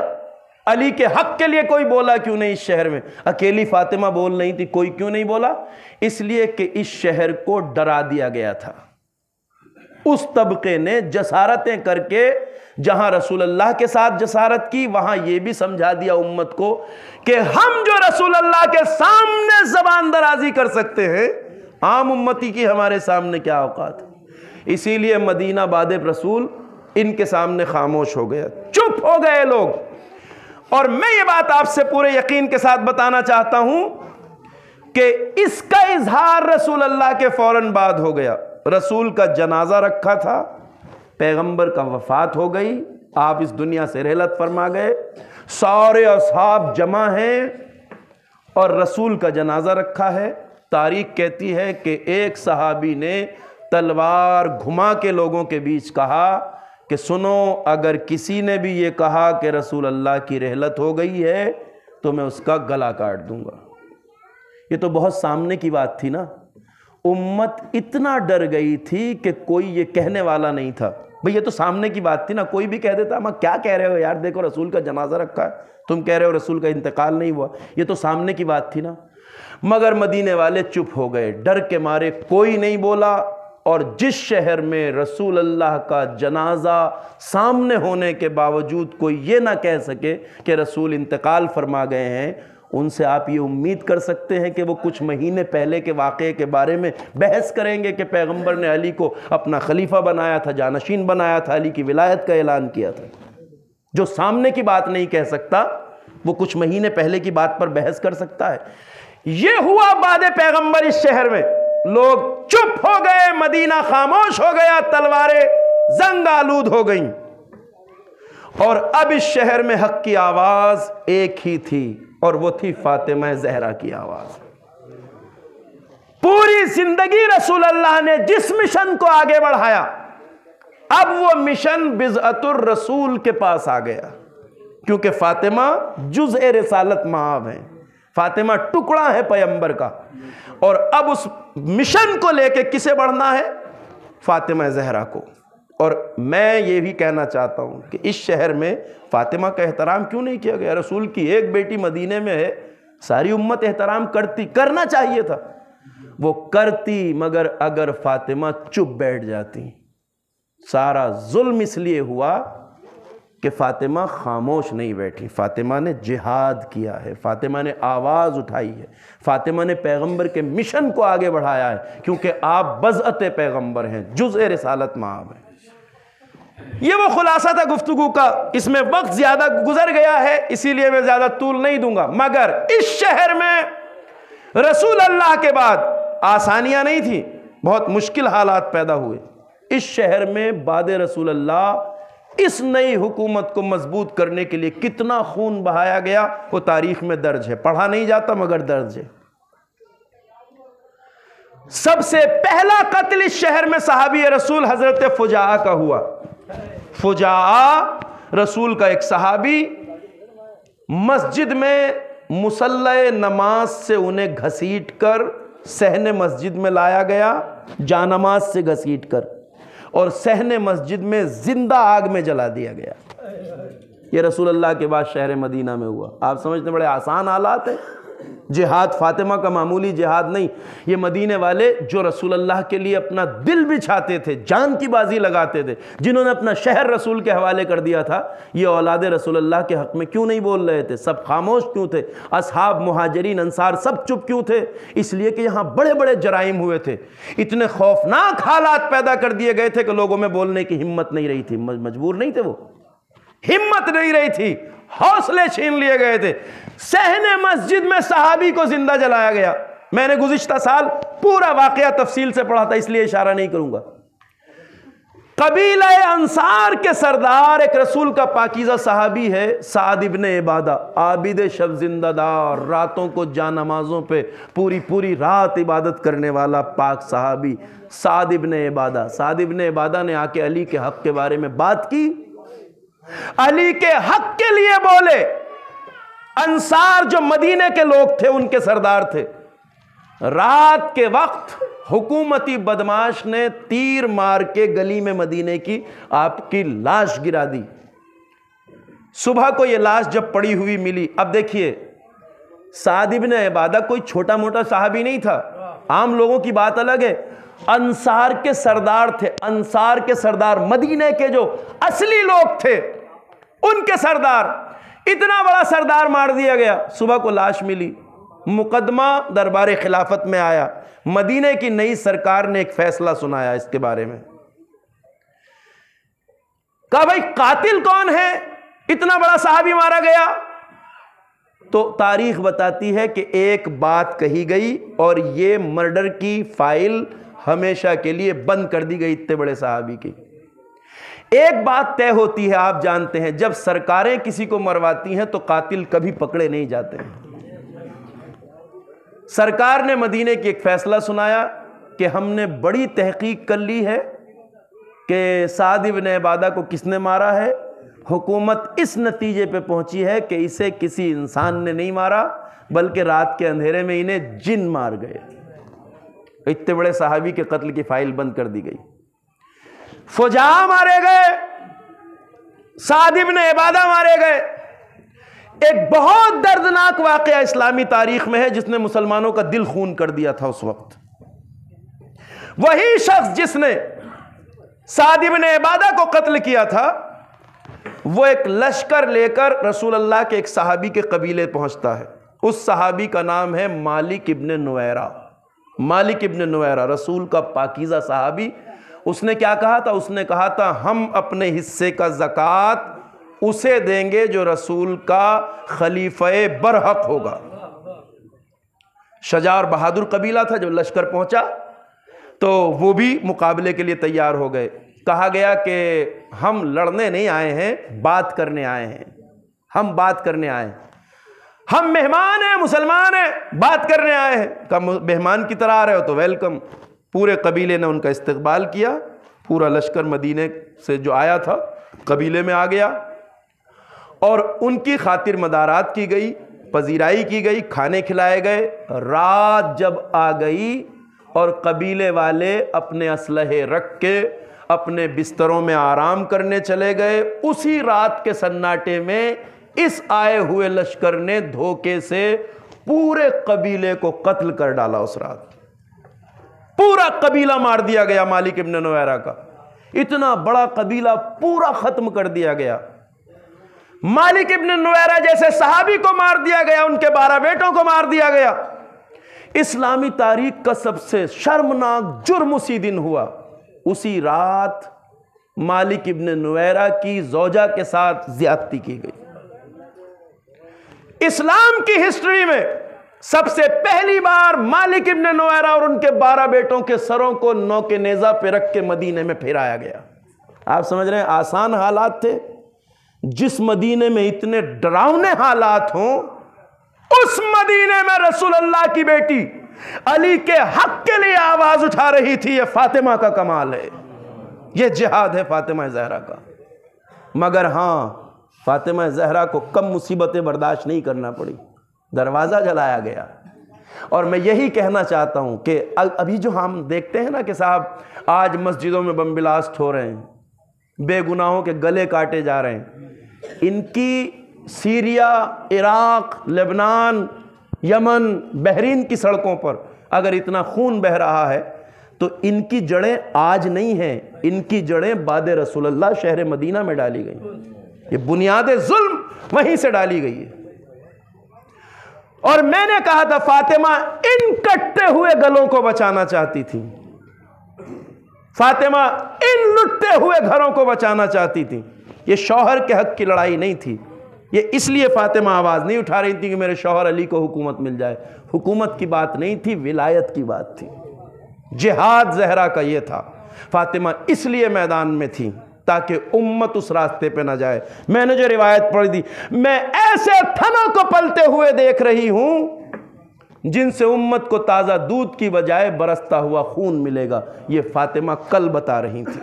अली के हक के लिए कोई बोला क्यों नहीं इस शहर में? अकेली फातिमा बोल नहीं थी, कोई क्यों नहीं बोला? इसलिए कि इस शहर को डरा दिया गया था। उस तबके ने जसारतें करके, जहां रसूल अल्लाह के साथ जसारत की, वहां यह भी समझा दिया उम्मत को कि हम जो रसूल अल्लाह के सामने जबान दराजी कर सकते हैं, आम उम्मती की हमारे सामने क्या औकात। इसीलिए मदीना बादे रसूल इनके सामने खामोश हो गया, चुप हो गए लोग। और मैं ये बात आपसे पूरे यकीन के साथ बताना चाहता हूं कि इसका इजहार रसूल अल्लाह के फौरन बाद हो गया। रसूल का जनाजा रखा था, पैगंबर का वफात हो गई, आप इस दुनिया से रहलत फरमा गए, सारे असहाब जमा हैं और रसूल का जनाजा रखा है। तारीख कहती है कि एक सहाबी ने तलवार घुमा के लोगों के बीच कहा कि सुनो, अगर किसी ने भी ये कहा कि रसूल अल्लाह की रहलत हो गई है तो मैं उसका गला काट दूंगा। ये तो बहुत सामने की बात थी ना। उम्मत इतना डर गई थी कि कोई ये कहने वाला नहीं था। भाई ये तो सामने की बात थी ना, कोई भी कह देता मैं क्या कह रहे हो यार, देखो रसूल का जनाजा रखा है, तुम कह रहे हो रसूल का इंतकाल नहीं हुआ, ये तो सामने की बात थी ना। मगर मदीने वाले चुप हो गए, डर के मारे कोई नहीं बोला। और जिस शहर में रसूल अल्लाह का जनाजा सामने होने के बावजूद कोई ये ना कह सके कि रसूल इंतकाल फरमा गए हैं, उनसे आप ये उम्मीद कर सकते हैं कि वो कुछ महीने पहले के वाक़े के बारे में बहस करेंगे कि पैगंबर ने अली को अपना खलीफा बनाया था, जानशीन बनाया था, अली की विलायत का ऐलान किया था। जो सामने की बात नहीं कह सकता वो कुछ महीने पहले की बात पर बहस कर सकता है। ये हुआ बाद पैगंबर इस शहर में, लोग चुप हो गए, मदीना खामोश हो गया, तलवारें जंग आलूद हो गईं। और अब इस शहर में हक की आवाज एक ही थी और वो थी फातिमा ज़हरा की आवाज। पूरी जिंदगी रसूल अल्लाह ने जिस मिशन को आगे बढ़ाया, अब वो मिशन बिज़अतुर रसूल के पास आ गया, क्योंकि फातिमा जुज़ए रिसालत माब है, फातिमा टुकड़ा है पैगंबर का। और अब उस मिशन को लेके किसे बढ़ना है? फातिमा ज़हरा को। और मैं ये भी कहना चाहता हूँ कि इस शहर में फातिमा का एहतराम क्यों नहीं किया गया? रसूल की एक बेटी मदीने में है, सारी उम्मत एहतराम करती, करना चाहिए था, वो करती, मगर अगर फातिमा चुप बैठ जाती। सारा जुल्म इसलिए हुआ कि फातिमा खामोश नहीं बैठी, फातिमा ने जिहाद किया है, फातिमा ने आवाज़ उठाई है, फातिमा ने पैगंबर के मिशन को आगे बढ़ाया है, क्योंकि आप बज़अत पैगंबर हैं, जुज़ए रिसालत माब है। ये वो खुलासा था गुफ्तगू का, इसमें वक्त ज़्यादा गुजर गया है, इसीलिए मैं ज़्यादा तूल नहीं दूंगा। मगर इस शहर में रसूल अल्लाह के बाद आसानियाँ नहीं थी, बहुत मुश्किल हालात पैदा हुए। इस शहर में बाद रसूल अल्लाह इस नई हुकूमत को मजबूत करने के लिए कितना खून बहाया गया वो तारीख में दर्ज है, पढ़ा नहीं जाता मगर दर्ज है। सबसे पहला कत्ल इस शहर में सहाबी रसूल हजरत फुजा का हुआ। फुजा रसूल का एक सहाबी, मस्जिद में मुसल्ला नमाज से उन्हें घसीट कर सहने मस्जिद में लाया गया, जानमाज से घसीट कर, और सहने मस्जिद में जिंदा आग में जला दिया गया। ये रसूल अल्लाह के बाद शहर मदीना में हुआ। आप समझते बड़े आसान हालात है। जिहाद फातिमा का मामूली जिहाद नहीं, ये मदीने वाले जो रसूल अल्लाह के लिए अपना दिल बिछाते थे, जान की बाजी लगाते थे, जिन्होंने अपना शहर रसूल के हवाले कर दिया था, ये औलाद रसूल अल्लाह के हक़ में क्यों नहीं बोल रहे थे? सब खामोश क्यों थे? असहाब, मुहाजिरीन, अंसार सब चुप क्यों थे? इसलिए कि यहाँ बड़े बड़े जराइम हुए थे, इतने खौफनाक हालात पैदा कर दिए गए थे कि लोगों में बोलने की हिम्मत नहीं रही थी। मजबूर नहीं थे वो, हिम्मत नहीं रही थी, हौसले छीन लिए गए थे। सहने मस्जिद में सहाबी को जिंदा जलाया गया। मैंने गुज़िश्ता साल पूरा वाक़या तफसील से पढ़ा था, इसलिए इशारा नहीं करूंगा। कबीला अंसार के सरदार एक रसूल का पाकीज़ा सहाबी है, साद इब्ने इबादा, आबिद शब जिंदादार, रातों को जान नमाजों पे पूरी पूरी रात इबादत करने वाला पाक सहाबी साद इब्ने इबादा। साद इब्ने इबादा ने आके अली के हक़ के बारे में बात की, अली के हक़ के लिए बोले। अंसार जो मदीने के लोग थे, उनके सरदार थे। रात के वक्त हुकूमती बदमाश ने तीर मार के गली में मदीने की आपकी लाश गिरा दी। सुबह को यह लाश जब पड़ी हुई मिली, अब देखिए साद इब्ने इबादा कोई छोटा मोटा साहबी नहीं था, आम लोगों की बात अलग है। अंसार के सरदार थे, अंसार के सरदार, मदीने के जो असली लोग थे उनके सरदार। इतना बड़ा सरदार मार दिया गया। सुबह को लाश मिली, मुकदमा दरबार खिलाफत में आया, मदीने की नई सरकार ने एक फैसला सुनाया इसके बारे में। कहा भाई कातिल कौन है, इतना बड़ा साहबी मारा गया? तो तारीख बताती है कि एक बात कही गई और ये मर्डर की फाइल हमेशा के लिए बंद कर दी गई इतने बड़े साहबी की। एक बात तय होती है, आप जानते हैं, जब सरकारें किसी को मरवाती हैं तो कातिल कभी पकड़े नहीं जाते हैं। सरकार ने मदीने की एक फैसला सुनाया कि हमने बड़ी तहकीक कर ली है कि साद इब्ने इबादा को किसने मारा है, हुकूमत इस नतीजे पे पहुंची है कि इसे किसी इंसान ने नहीं मारा, बल्कि रात के अंधेरे में इन्हें जिन मार गए। इतने बड़े सहाबी के कत्ल की फाइल बंद कर दी गई। फुजा मारे गए, साद इब्न इबादा मारे गए। एक बहुत दर्दनाक वाकया इस्लामी तारीख में है जिसने मुसलमानों का दिल खून कर दिया था उस वक्त। वही शख्स जिसने साद इब्न इबादा को कत्ल किया था, वो एक लश्कर लेकर रसूल अल्लाह के एक सहाबी के कबीले पहुंचता है। उस सहाबी का नाम है मालिक इब्न नुवैरा। मालिक इब्न नुवैरा रसूल का पाकीज़ा सहाबी। उसने क्या कहा था? उसने कहा था हम अपने हिस्से का ज़कात उसे देंगे जो रसूल का खलीफे बरहक होगा। शजार बहादुर कबीला था। जब लश्कर पहुंचा तो वो भी मुकाबले के लिए तैयार हो गए। कहा गया कि हम लड़ने नहीं आए हैं, बात करने आए हैं। हम बात करने आए हैं, हम मेहमान हैं, मुसलमान हैं, बात करने आए हैं। कब मेहमान की तरह आ रहे हो तो वेलकम। पूरे कबीले ने उनका इस्तकबाल किया। पूरा लश्कर मदीने से जो आया था कबीले में आ गया और उनकी खातिर मदारात की गई, पजीराई की गई, खाने खिलाए गए। रात जब आ गई और कबीले वाले अपने असलहे रख के अपने बिस्तरों में आराम करने चले गए, उसी रात के सन्नाटे में इस आए हुए लश्कर ने धोखे से पूरे कबीले को कत्ल कर डाला। उस रात पूरा कबीला मार दिया गया। मालिक इब्न नुवैरा का इतना बड़ा कबीला पूरा खत्म कर दिया गया। मालिक इब्न नुवैरा जैसे सहाबी को मार दिया गया, उनके 12 बेटों को मार दिया गया। इस्लामी तारीख का सबसे शर्मनाक जुर्म उसी दिन हुआ। उसी रात मालिक इब्न नुवैरा की ज़ौजा के साथ ज्यादती की गई। इस्लाम की हिस्ट्री में सबसे पहली बार मालिक इब्न नुवैरा और उनके 12 बेटों के सरों को नौके नेजा पे रख के मदीने में फिराया गया। आप समझ रहे हैं, आसान हालात थे। जिस मदीने में इतने डरावने हालात हों, उस मदीने में रसूल अल्लाह की बेटी अली के हक के लिए आवाज उठा रही थी। यह फातिमा का कमाल है, यह जिहाद है फातिमा ज़हरा का। मगर हां, फातिमा ज़हरा को कम मुसीबतें बर्दाश्त नहीं करना पड़ी, दरवाज़ा जलाया गया। और मैं यही कहना चाहता हूं कि अभी जो हम देखते हैं ना कि साहब आज मस्जिदों में बम ब्लास्ट हो रहे हैं, बेगुनाहों के गले काटे जा रहे हैं, इनकी Syria, Iraq, Lebanon, Yemen, Bahrain की सड़कों पर अगर इतना खून बह रहा है तो इनकी जड़ें आज नहीं हैं, इनकी जड़ें बाद रसूलुल्लाह शहर मदीना में डाली गई। ये बुनियादे जुल्म वहीं से डाली गई है। और मैंने कहा था फातिमा इन कटते हुए गलों को बचाना चाहती थी, फातिमा इन लुटते हुए घरों को बचाना चाहती थी। ये शौहर के हक की लड़ाई नहीं थी। ये इसलिए फातिमा आवाज नहीं उठा रही थी कि मेरे शौहर अली को हुकूमत मिल जाए। हुकूमत की बात नहीं थी, विलायत की बात थी। जिहाद ज़हरा का ये था। फातिमा इसलिए मैदान में थी ताकि उम्मत उस रास्ते पे ना जाए। मैंने जो रिवायत पढ़ी थी, मैं ऐसे थनों को पलते हुए देख रही हूं जिनसे उम्मत को ताज़ा दूध की बजाय बरसता हुआ खून मिलेगा। ये फातिमा कल बता रही थी।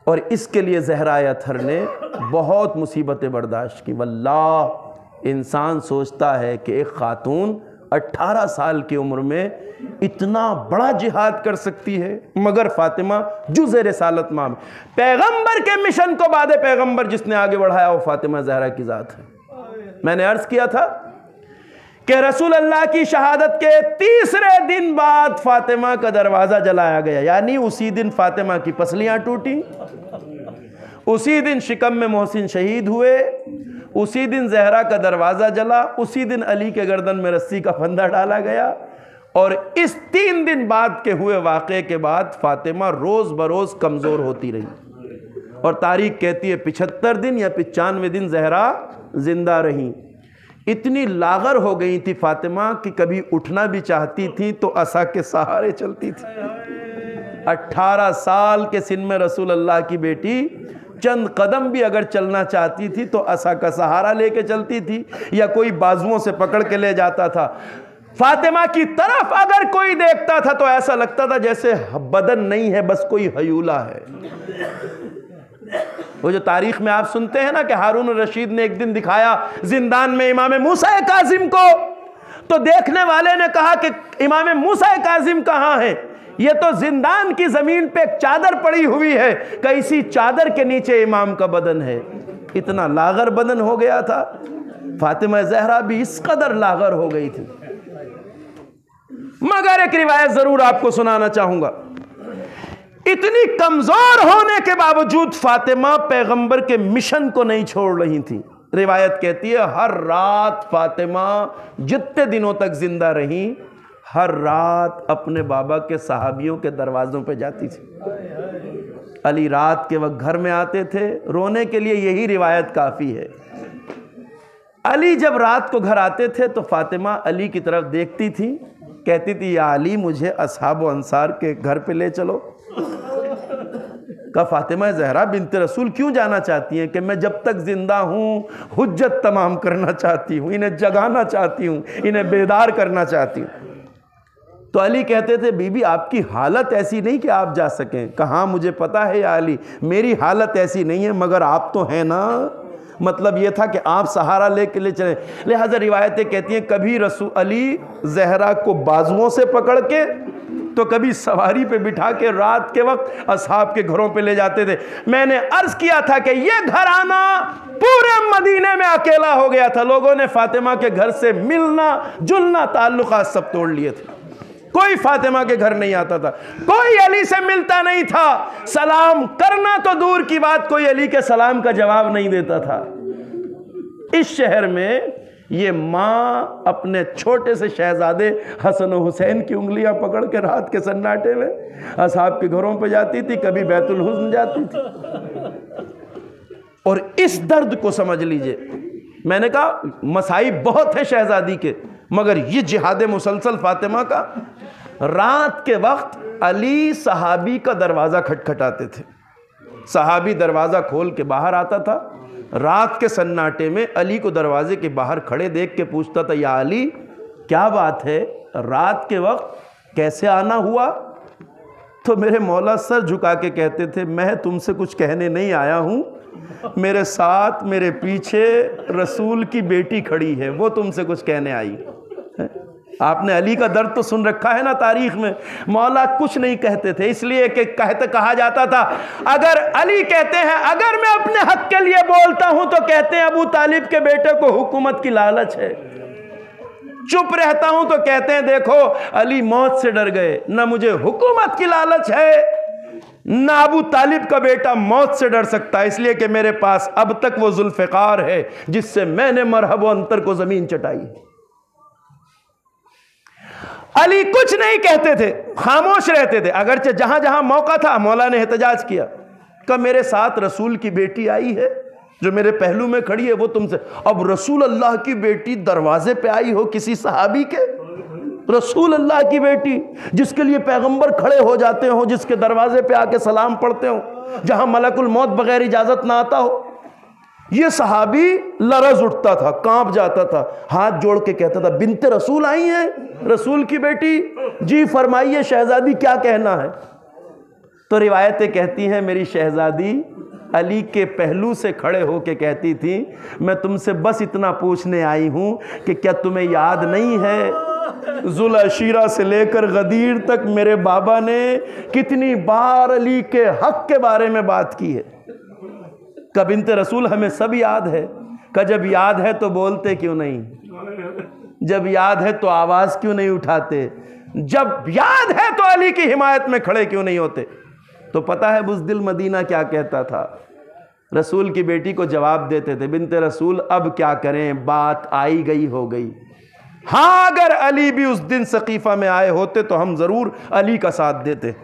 और इसके लिए ज़हरा अतहर ने बहुत मुसीबतें बर्दाश्त की। वल्लाह इंसान सोचता है कि एक खातून 18 साल की उम्र में इतना बड़ा जिहाद कर सकती है, मगर फातिमा जुज़े रिसालत माम, पैगंबर के मिशन को बाद पैगंबर जिसने आगे बढ़ाया वो फातिमा ज़हरा की ज़ात है। मैंने अर्ज़ किया था कि रसूल अल्लाह की शहादत के तीसरे दिन बाद फातिमा का दरवाज़ा जलाया गया, यानी उसी दिन फातिमा की पसलियाँ टूटी, उसी दिन शिकम में मोहसिन शहीद हुए, उसी दिन ज़हरा का दरवाज़ा जला, उसी दिन अली के गर्दन में रस्सी का फंदा डाला गया। और इस 3 दिन बाद के हुए वाक़े के बाद फातिमा रोज़ बरोज़ कमज़ोर होती रही। और तारीख़ कहती है 75 दिन या 95 दिन ज़हरा ज़िंदा रही। इतनी लागर हो गई थी फातिमा कि कभी उठना भी चाहती थी तो असा के सहारे चलती थी। 18 साल के सिन में रसूल अल्लाह की बेटी चंद कदम भी अगर चलना चाहती थी तो असा का सहारा लेके चलती थी या कोई बाजुओं से पकड़ के ले जाता था। फातिमा की तरफ अगर कोई देखता था तो ऐसा लगता था जैसे बदन नहीं है, बस कोई हयूला है। वो जो तारीख में आप सुनते हैं ना कि हारून रशीद ने एक दिन दिखाया जिंदान में इमाम मूसा काजिम को, तो देखने वाले ने कहा कि इमाम मूसा काजिम कहाँ है? ये तो जिंदान की जमीन पे एक चादर पड़ी हुई है, कैसी चादर के नीचे इमाम का बदन है। इतना लागर बदन हो गया था। फातिमा ज़हरा भी इस कदर लागर हो गई थी। मगर एक रिवायत जरूर आपको सुनाना चाहूंगा। इतनी कमजोर होने के बावजूद फातिमा पैगंबर के मिशन को नहीं छोड़ रही थी। रिवायत कहती है हर रात फातिमा जितने दिनों तक जिंदा रही, हर रात अपने बाबा के सहाबियों के दरवाजों पे जाती थी। अली रात के वक्त घर में आते थे, रोने के लिए यही रिवायत काफी है। अली जब रात को घर आते थे तो फातिमा अली की तरफ देखती थी, कहती थी या अली मुझे असहाब व अंसार के घर पे ले चलो। का फातिमा ज़हरा बिन्त रसूल क्यों जाना चाहती हैं? कि मैं जब तक जिंदा हूँ हुज्जत तमाम करना चाहती हूँ, इन्हें जगाना चाहती हूँ, इन्हें बेदार करना चाहती हूँ। तो अली कहते थे बीबी आपकी हालत ऐसी नहीं कि आप जा सकें। कहाँ मुझे पता है या अली, मेरी हालत ऐसी नहीं है, मगर आप तो हैं ना। मतलब ये था कि आप सहारा लेके ले चले। लिहाजा रिवायतें कहती हैं कभी रसूल अली ज़हरा को बाजुओं से पकड़ के तो कभी सवारी पे बिठा के रात के वक्त असहाब के घरों पे ले जाते थे। मैंने अर्ज किया था कि ये घराना पूरे मदीने में अकेला हो गया था। लोगों ने फातिमा के घर से मिलना जुलना ताल्लुकात सब तोड़ लिए थे। कोई फातिमा के घर नहीं आता था, कोई अली से मिलता नहीं था, सलाम करना तो दूर की बात, कोई अली के सलाम का जवाब नहीं देता था। इस शहर में ये माँ अपने छोटे से शहजादे हसन और हुसैन की उंगलियां पकड़ के रात के सन्नाटे में असहाब के घरों पे जाती थी, कभी बैतुल हुस्न जाती थी। और इस दर्द को समझ लीजिए, मैंने कहा मसाइब बहुत है शहजादी के, मगर ये जिहाद मुसलसल फातिमा का। रात के वक्त अली सहाबी का दरवाज़ा खटखटाते थे, सहाबी दरवाज़ा खोल के बाहर आता था। रात के सन्नाटे में अली को दरवाजे के बाहर खड़े देख के पूछता था या अली क्या बात है, रात के वक्त कैसे आना हुआ? तो मेरे मौला सर झुका के कहते थे मैं तुमसे कुछ कहने नहीं आया हूँ, मेरे साथ मेरे पीछे रसूल की बेटी खड़ी है, वो तुमसे कुछ कहने आई। आपने अली का दर्द तो सुन रखा है ना तारीख में। मौला कुछ नहीं कहते थे, इसलिए कि कहा जाता था अगर अली कहते हैं अगर मैं अपने हक के लिए बोलता हूं तो कहते हैं अबू तालिब के बेटे को हुकूमत की लालच है, चुप रहता हूं तो कहते हैं देखो अली मौत से डर गए। ना मुझे हुकूमत की लालच है ना अबू तालिब का बेटा मौत से डर सकता, इसलिए कि मेरे पास अब तक वो जुल्फ़िकार है जिससे मैंने मरहब व अंतर को जमीन चटाई। अली कुछ नहीं कहते थे, खामोश रहते थे। अगरचे जहां जहां मौका था मौला ने एहतजाज किया कि मेरे साथ रसूल की बेटी आई है जो मेरे पहलू में खड़ी है, वो तुमसे। अब रसूल अल्लाह की बेटी दरवाजे पे आई हो किसी सहाबी के, रसूल अल्लाह की बेटी जिसके लिए पैगंबर खड़े हो जाते हो, जिसके दरवाजे पे आके सलाम पढ़ते हो, जहां मलकुल मौत बगैर इजाजत ना आता हो। ये सहाबी लरज उठता था, कांप जाता था, हाथ जोड़ के कहता था बिन्ते रसूल आई हैं, रसूल की बेटी, जी फरमाइए शहजादी क्या कहना है। तो रिवायतें कहती हैं मेरी शहजादी अली के पहलू से खड़े होके कहती थी मैं तुमसे बस इतना पूछने आई हूं कि क्या तुम्हें याद नहीं है जुलअशीरा से लेकर गदीर तक मेरे बाबा ने कितनी बार अली के हक के बारे में बात की है। का बिन्ते रसूल हमें सब याद है, का जब याद है तो बोलते क्यों नहीं, जब याद है तो आवाज क्यों नहीं उठाते, जब याद है तो अली की हिमायत में खड़े क्यों नहीं होते। तो पता है बुज़दिल मदीना क्या कहता था, रसूल की बेटी को जवाब देते थे बिन्ते रसूल अब क्या करें, बात आई गई हो गई। हाँ अगर अली भी उस दिन सकीफा में आए होते तो हम जरूर अली का साथ देते।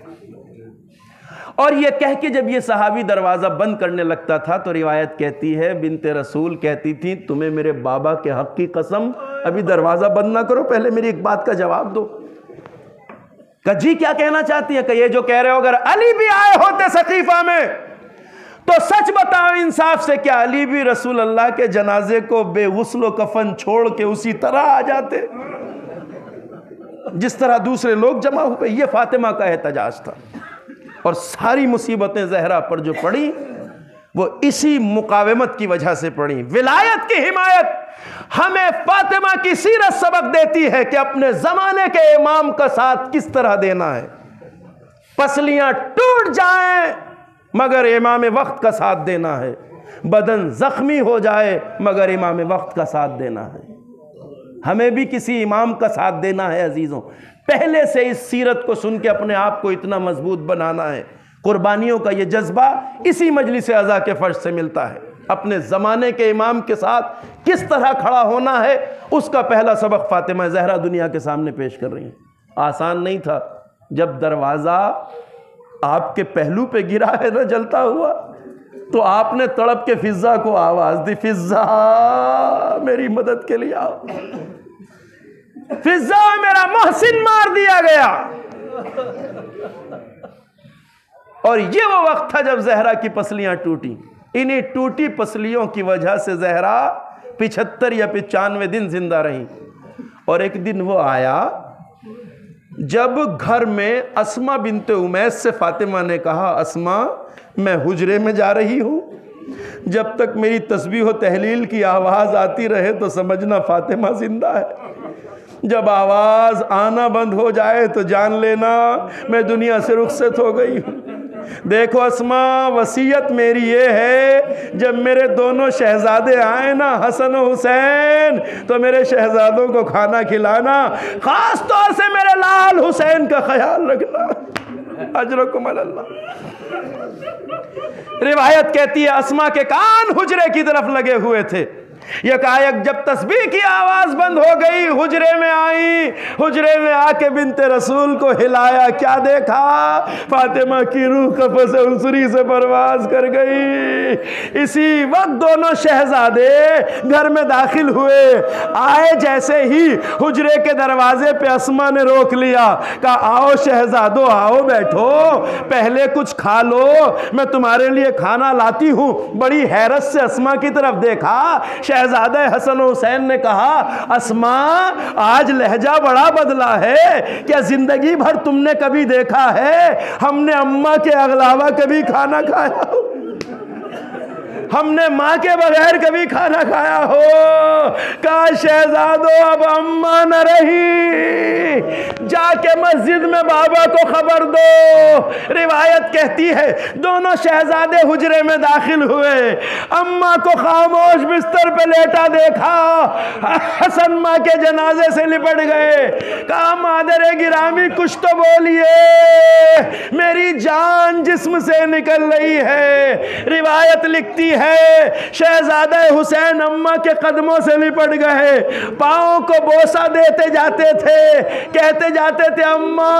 और ये कह के जब ये सहाबी दरवाज़ा बंद करने लगता था तो रिवायत कहती है बिन्ते रसूल कहती थी तुम्हें मेरे बाबा के हक की कसम अभी दरवाज़ा बंद ना करो, पहले मेरी एक बात का जवाब दो। जी क्या कहना चाहती है? कि ये जो कह रहे हो अगर अली भी आए होते सकीफा में तो सच बताओ इंसाफ से क्या अली भी रसूल अल्लाह के जनाजे को बेगुस्ल कफन छोड़ के उसी तरह आ जाते जिस तरह दूसरे लोग जमा हुए? ये फातिमा का एहतजाज था। और सारी मुसीबतें ज़हरा पर जो पड़ी वो इसी मुकावमत की वजह से पड़ी। विलायत की हिमायत हमें फातिमा की सीरत सबक देती है कि अपने जमाने के इमाम का साथ किस तरह देना है। पसलियां टूट जाएं मगर इमाम वक्त का साथ देना है, बदन जख्मी हो जाए मगर इमाम वक्त का साथ देना है। हमें भी किसी इमाम का साथ देना है अजीजों। पहले से इस सीरत को सुन के अपने आप को इतना मजबूत बनाना है। कुर्बानियों का ये जज्बा इसी मजलिस अज़ा के फर्ज से मिलता है। अपने ज़माने के इमाम के साथ किस तरह खड़ा होना है, उसका पहला सबक फातिमा ज़हरा दुनिया के सामने पेश कर रही हैं। आसान नहीं था। जब दरवाज़ा आपके पहलू पे गिरा है ना जलता हुआ, तो आपने तड़प के फिज़ा को आवाज़ दी, फिज़ा मेरी मदद के लिए आओ। फिज़ा मेरा मोहसिन मार दिया गया। और ये वो वक्त था जब ज़हरा की पसलियां टूटी। इन्हीं टूटी पसलियों की वजह से ज़हरा 75 या 95 दिन जिंदा रही। और एक दिन वो आया जब घर में अस्मा बिनते उमैस से फातिमा ने कहा, अस्मा मैं हुजरे में जा रही हूँ, जब तक मेरी तस्बीह व तहलील की आवाज़ आती रहे तो समझना फातिमा जिंदा है। जब आवाज़ आना बंद हो जाए तो जान लेना मैं दुनिया से रुखसत हो गई हूँ। देखो अस्मा, वसीयत मेरी ये है, जब मेरे दोनों शहजादे आए ना हसन और हुसैन, तो मेरे शहजादों को खाना खिलाना, खास तौर से मेरे लाल हुसैन का ख्याल रखना। अजरकुम अल्लाह। रिवायत कहती है अस्मा के कान हुजरे की तरफ लगे हुए थे। यकायक जब तस्बीह की आवाज बंद हो गई, हुजरे में आई। हुजरे में आके बिनते रसूल को हिलाया, क्या देखा? फातिमा की रूह कफ़स उनसुरी से परवाज कर गई। इसी वक्त दोनों शहजादे घर में दाखिल हुए। आए जैसे ही हुजरे के दरवाजे पे अस्मा ने रोक लिया, कहा आओ शहजादो आओ बैठो, पहले कुछ खा लो, मैं तुम्हारे लिए खाना लाती हूँ। बड़ी हैरत से अस्मा की तरफ देखा। शहजादे हसन हुसैन ने कहा, अस्मा आज लहजा बड़ा बदला है, क्या जिंदगी भर तुमने कभी देखा है हमने अम्मा के अगलावा कभी खाना खाया हो? हमने माँ के बगैर कभी खाना खाया हो? कहा शहजादो अब अम्मा न रही, जाके मस्जिद में बाबा को खबर दो। रिवायत कहती है दोनों शहजादे हुजरे में दाखिल हुए। अम्मा को खामोश बिस्तर पे लेटा देखा। हसन माँ के जनाजे से लिपट गए। कहा मादरे गिरामी कुछ तो बोलिए, मेरी जान जिस्म से निकल रही है। रिवायत लिखती है शहजादा हुसैन अम्मा के कदमों से लिपट गए, पाँव को बोसा देते जाते थे, कहते जाते थे अम्मा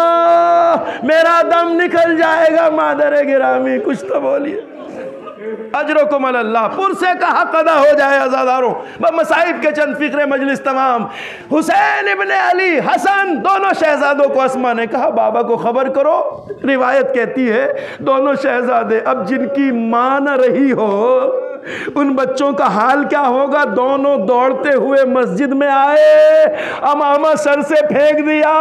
मेरा दम निकल जाएगा, मादरे गिरामी कुछ तो बोलिए। अजरकुम अल्लाह। पुरसे का हक अदा हो जाए अज़ादारों। मसाइब के चंद फिक्रे मजलिस तमाम। हुसैन इब्न अली हसन दोनों शहजादों को अस्मा ने कहा बाबा को खबर करो। रिवायत कहती है दोनों शहजादे अब जिनकी मां न रही हो उन बच्चों का हाल क्या होगा। दोनों दौड़ते हुए मस्जिद में आए, अमामा सर से फेंक दिया,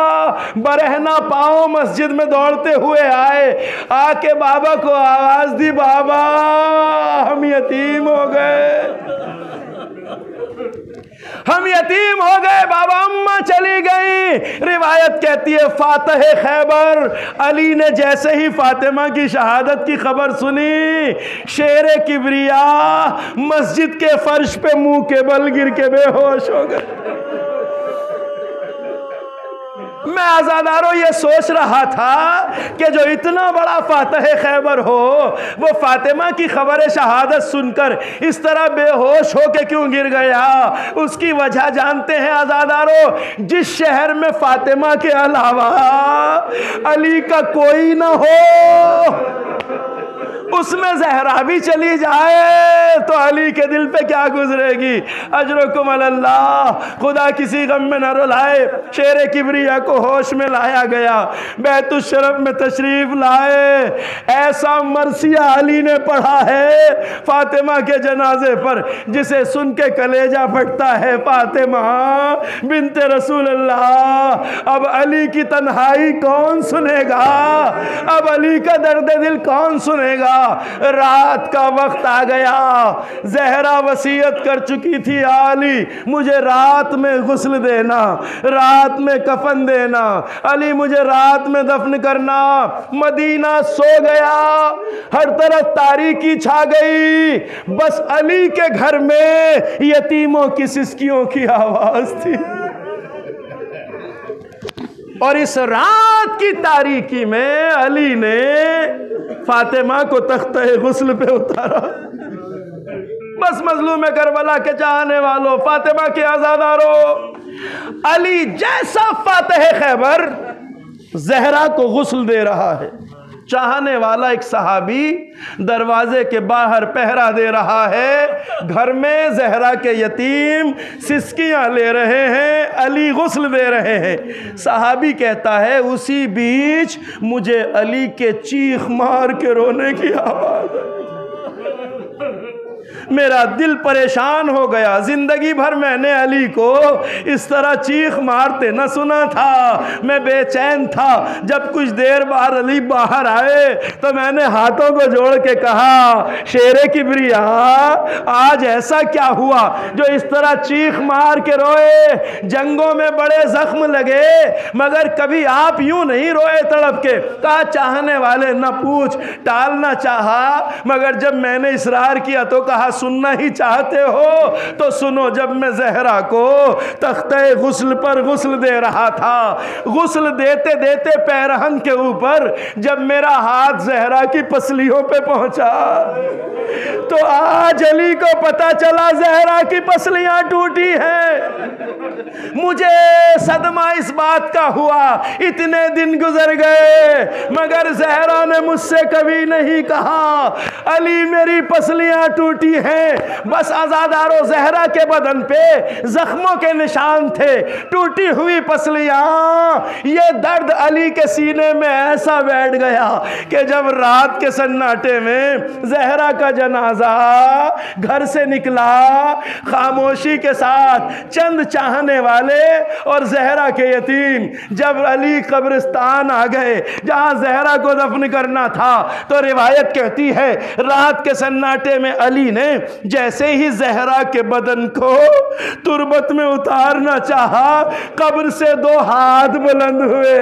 बरहना पाँव मस्जिद में दौड़ते हुए आए। आके बाबा को आवाज दी, बाबा हम यतीम हो गए, हम यतीम हो गए बाबा, अम्मा चली गई। रिवायत कहती है फातह खैबर अली ने जैसे ही फातिमा की शहादत की खबर सुनी, शेरे किबरिया मस्जिद के फर्श पे मुंह के बल गिर के बेहोश हो गए। मैं आज़ादारों ये सोच रहा था कि जो इतना बड़ा फातह खैबर हो वो फातिमा की खबर शहादत सुनकर इस तरह बेहोश हो के क्यों गिर गया। उसकी वजह जानते हैं आज़ादारों, जिस शहर में फातिमा के अलावा अली का कोई ना हो उसमें ज़हरा भी चली जाए तो अली के दिल पे क्या गुजरेगी। अजरकुम अल्लाह। खुदा किसी गम में न रुलाए। शेर किबरिया को होश में लाया गया, बैतुल शरफ में तशरीफ लाए। ऐसा मरसिया अली ने पढ़ा है फातिमा के जनाजे पर जिसे सुन के कलेजा फटता है। फातिमा बिनते रसूल अल्लाह, अब अली की तन्हाई कौन सुनेगा, अब अली का दर्द दिल कौन सुनेगा। रात का वक्त आ गया। ज़हरा वसीयत कर चुकी थी, अली मुझे रात में गुस्ल देना, रात में कफन देना, अली मुझे रात में दफन करना। मदीना सो गया, हर तरफ तारीकी छा गई, बस अली के घर में यतीमों की सिसकियों की आवाज थी। और इस रात की तारीकी में अली ने फातिमा को तख्ते गुस्ल पे उतारा। बस मजलूम करबला के चाहने वालों, फातिमा के आजादारों, अली जैसा फातह खैबर ज़हरा को गुस्ल दे रहा है, चाहने वाला एक सहाबी दरवाजे के बाहर पहरा दे रहा है। घर में ज़हरा के यतीम सिसकियां ले रहे हैं, अली गुस्ल दे रहे हैं। सहाबी कहता है उसी बीच मुझे अली के चीख मार के रोने की आवाज़ है। मेरा दिल परेशान हो गया। जिंदगी भर मैंने अली को इस तरह चीख मारते न सुना था। मैं बेचैन था। जब कुछ देर बाद अली बाहर आए तो मैंने हाथों को जोड़ के कहा, शेरे किबरिया, आज ऐसा क्या हुआ जो इस तरह चीख मार के रोए? जंगों में बड़े जख्म लगे मगर कभी आप यूं नहीं रोए तड़प के। कहा, चाहने वाले न पूछ, टालना चाहा मगर जब मैंने इसरार किया तो कहा सुनना ही चाहते हो तो सुनो। जब मैं ज़हरा को तख्ते गुस्ल पर गुस्ल दे रहा था, गुस्ल देते देते पैरहन के ऊपर जब मेरा हाथ ज़हरा की पसलियों पे पहुंचा तो आज अली को पता चला ज़हरा की पसलियां टूटी हैं। मुझे सदमा इस बात का हुआ, इतने दिन गुजर गए मगर ज़हरा ने मुझसे कभी नहीं कहा अली मेरी पसलियां टूटी हैं। बस आज़ादारों, ज़हरा के बदन पे जख्मों के निशान थे, टूटी हुई पसलियां। ये दर्द अली के सीने में ऐसा बैठ गया कि जब रात के सन्नाटे में ज़हरा का जनाजा घर से निकला, खामोशी के साथ चंद चाहने वाले और ज़हरा के यतीम जब अली कब्रिस्तान आ गए जहां ज़हरा को दफन करना था, तो रिवायत कहती है रात के सन्नाटे में अली ने जैसे ही ज़हरा के बदन को तुरबत में उतारना चाहा, कब्र से 2 हाथ बुलंद हुए,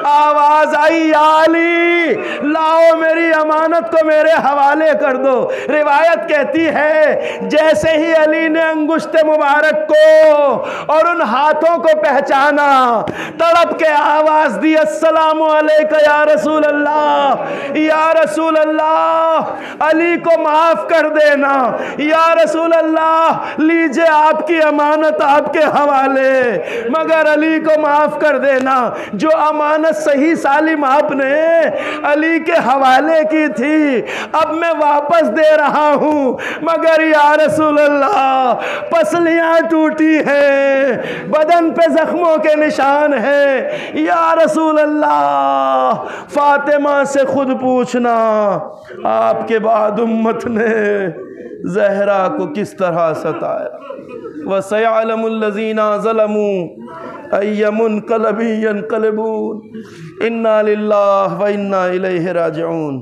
आवाज आई, अली लाओ मेरी अमानत को मेरे हवाले कर दो। रिवायत कहती है जैसे ही अली ने अंगुश्ते मुबारक को और उन हाथों को पहचाना, तड़प के आवाज दी, अस्सलामु अलैका या रसूल अल्लाह, या रसूल अल्लाह, अली को माफ कर देना, या रसूल अल्लाह, लीजिए आपकी अमानत आपके हवाले, मगर अली को माफ कर देना। जो अमानत सही सालिम आपने अली के हवाले की थी अब मैं वापस दे रहा हूं, मगर या रसूल अल्लाह पसलियां टूटी हैं, बदन पे जख्मों के निशान हैं, या रसूल अल्लाह फातिमा से खुद पूछना आपके बाद उम्मत ने ज़हरा को किस तरह सताया। वसयअलमुल्लज़ीना ज़लमू अय्यमुनक़लबि यनक़लिबून, इन्ना लिल्लाहि व इन्ना इलैहि राजिऊन।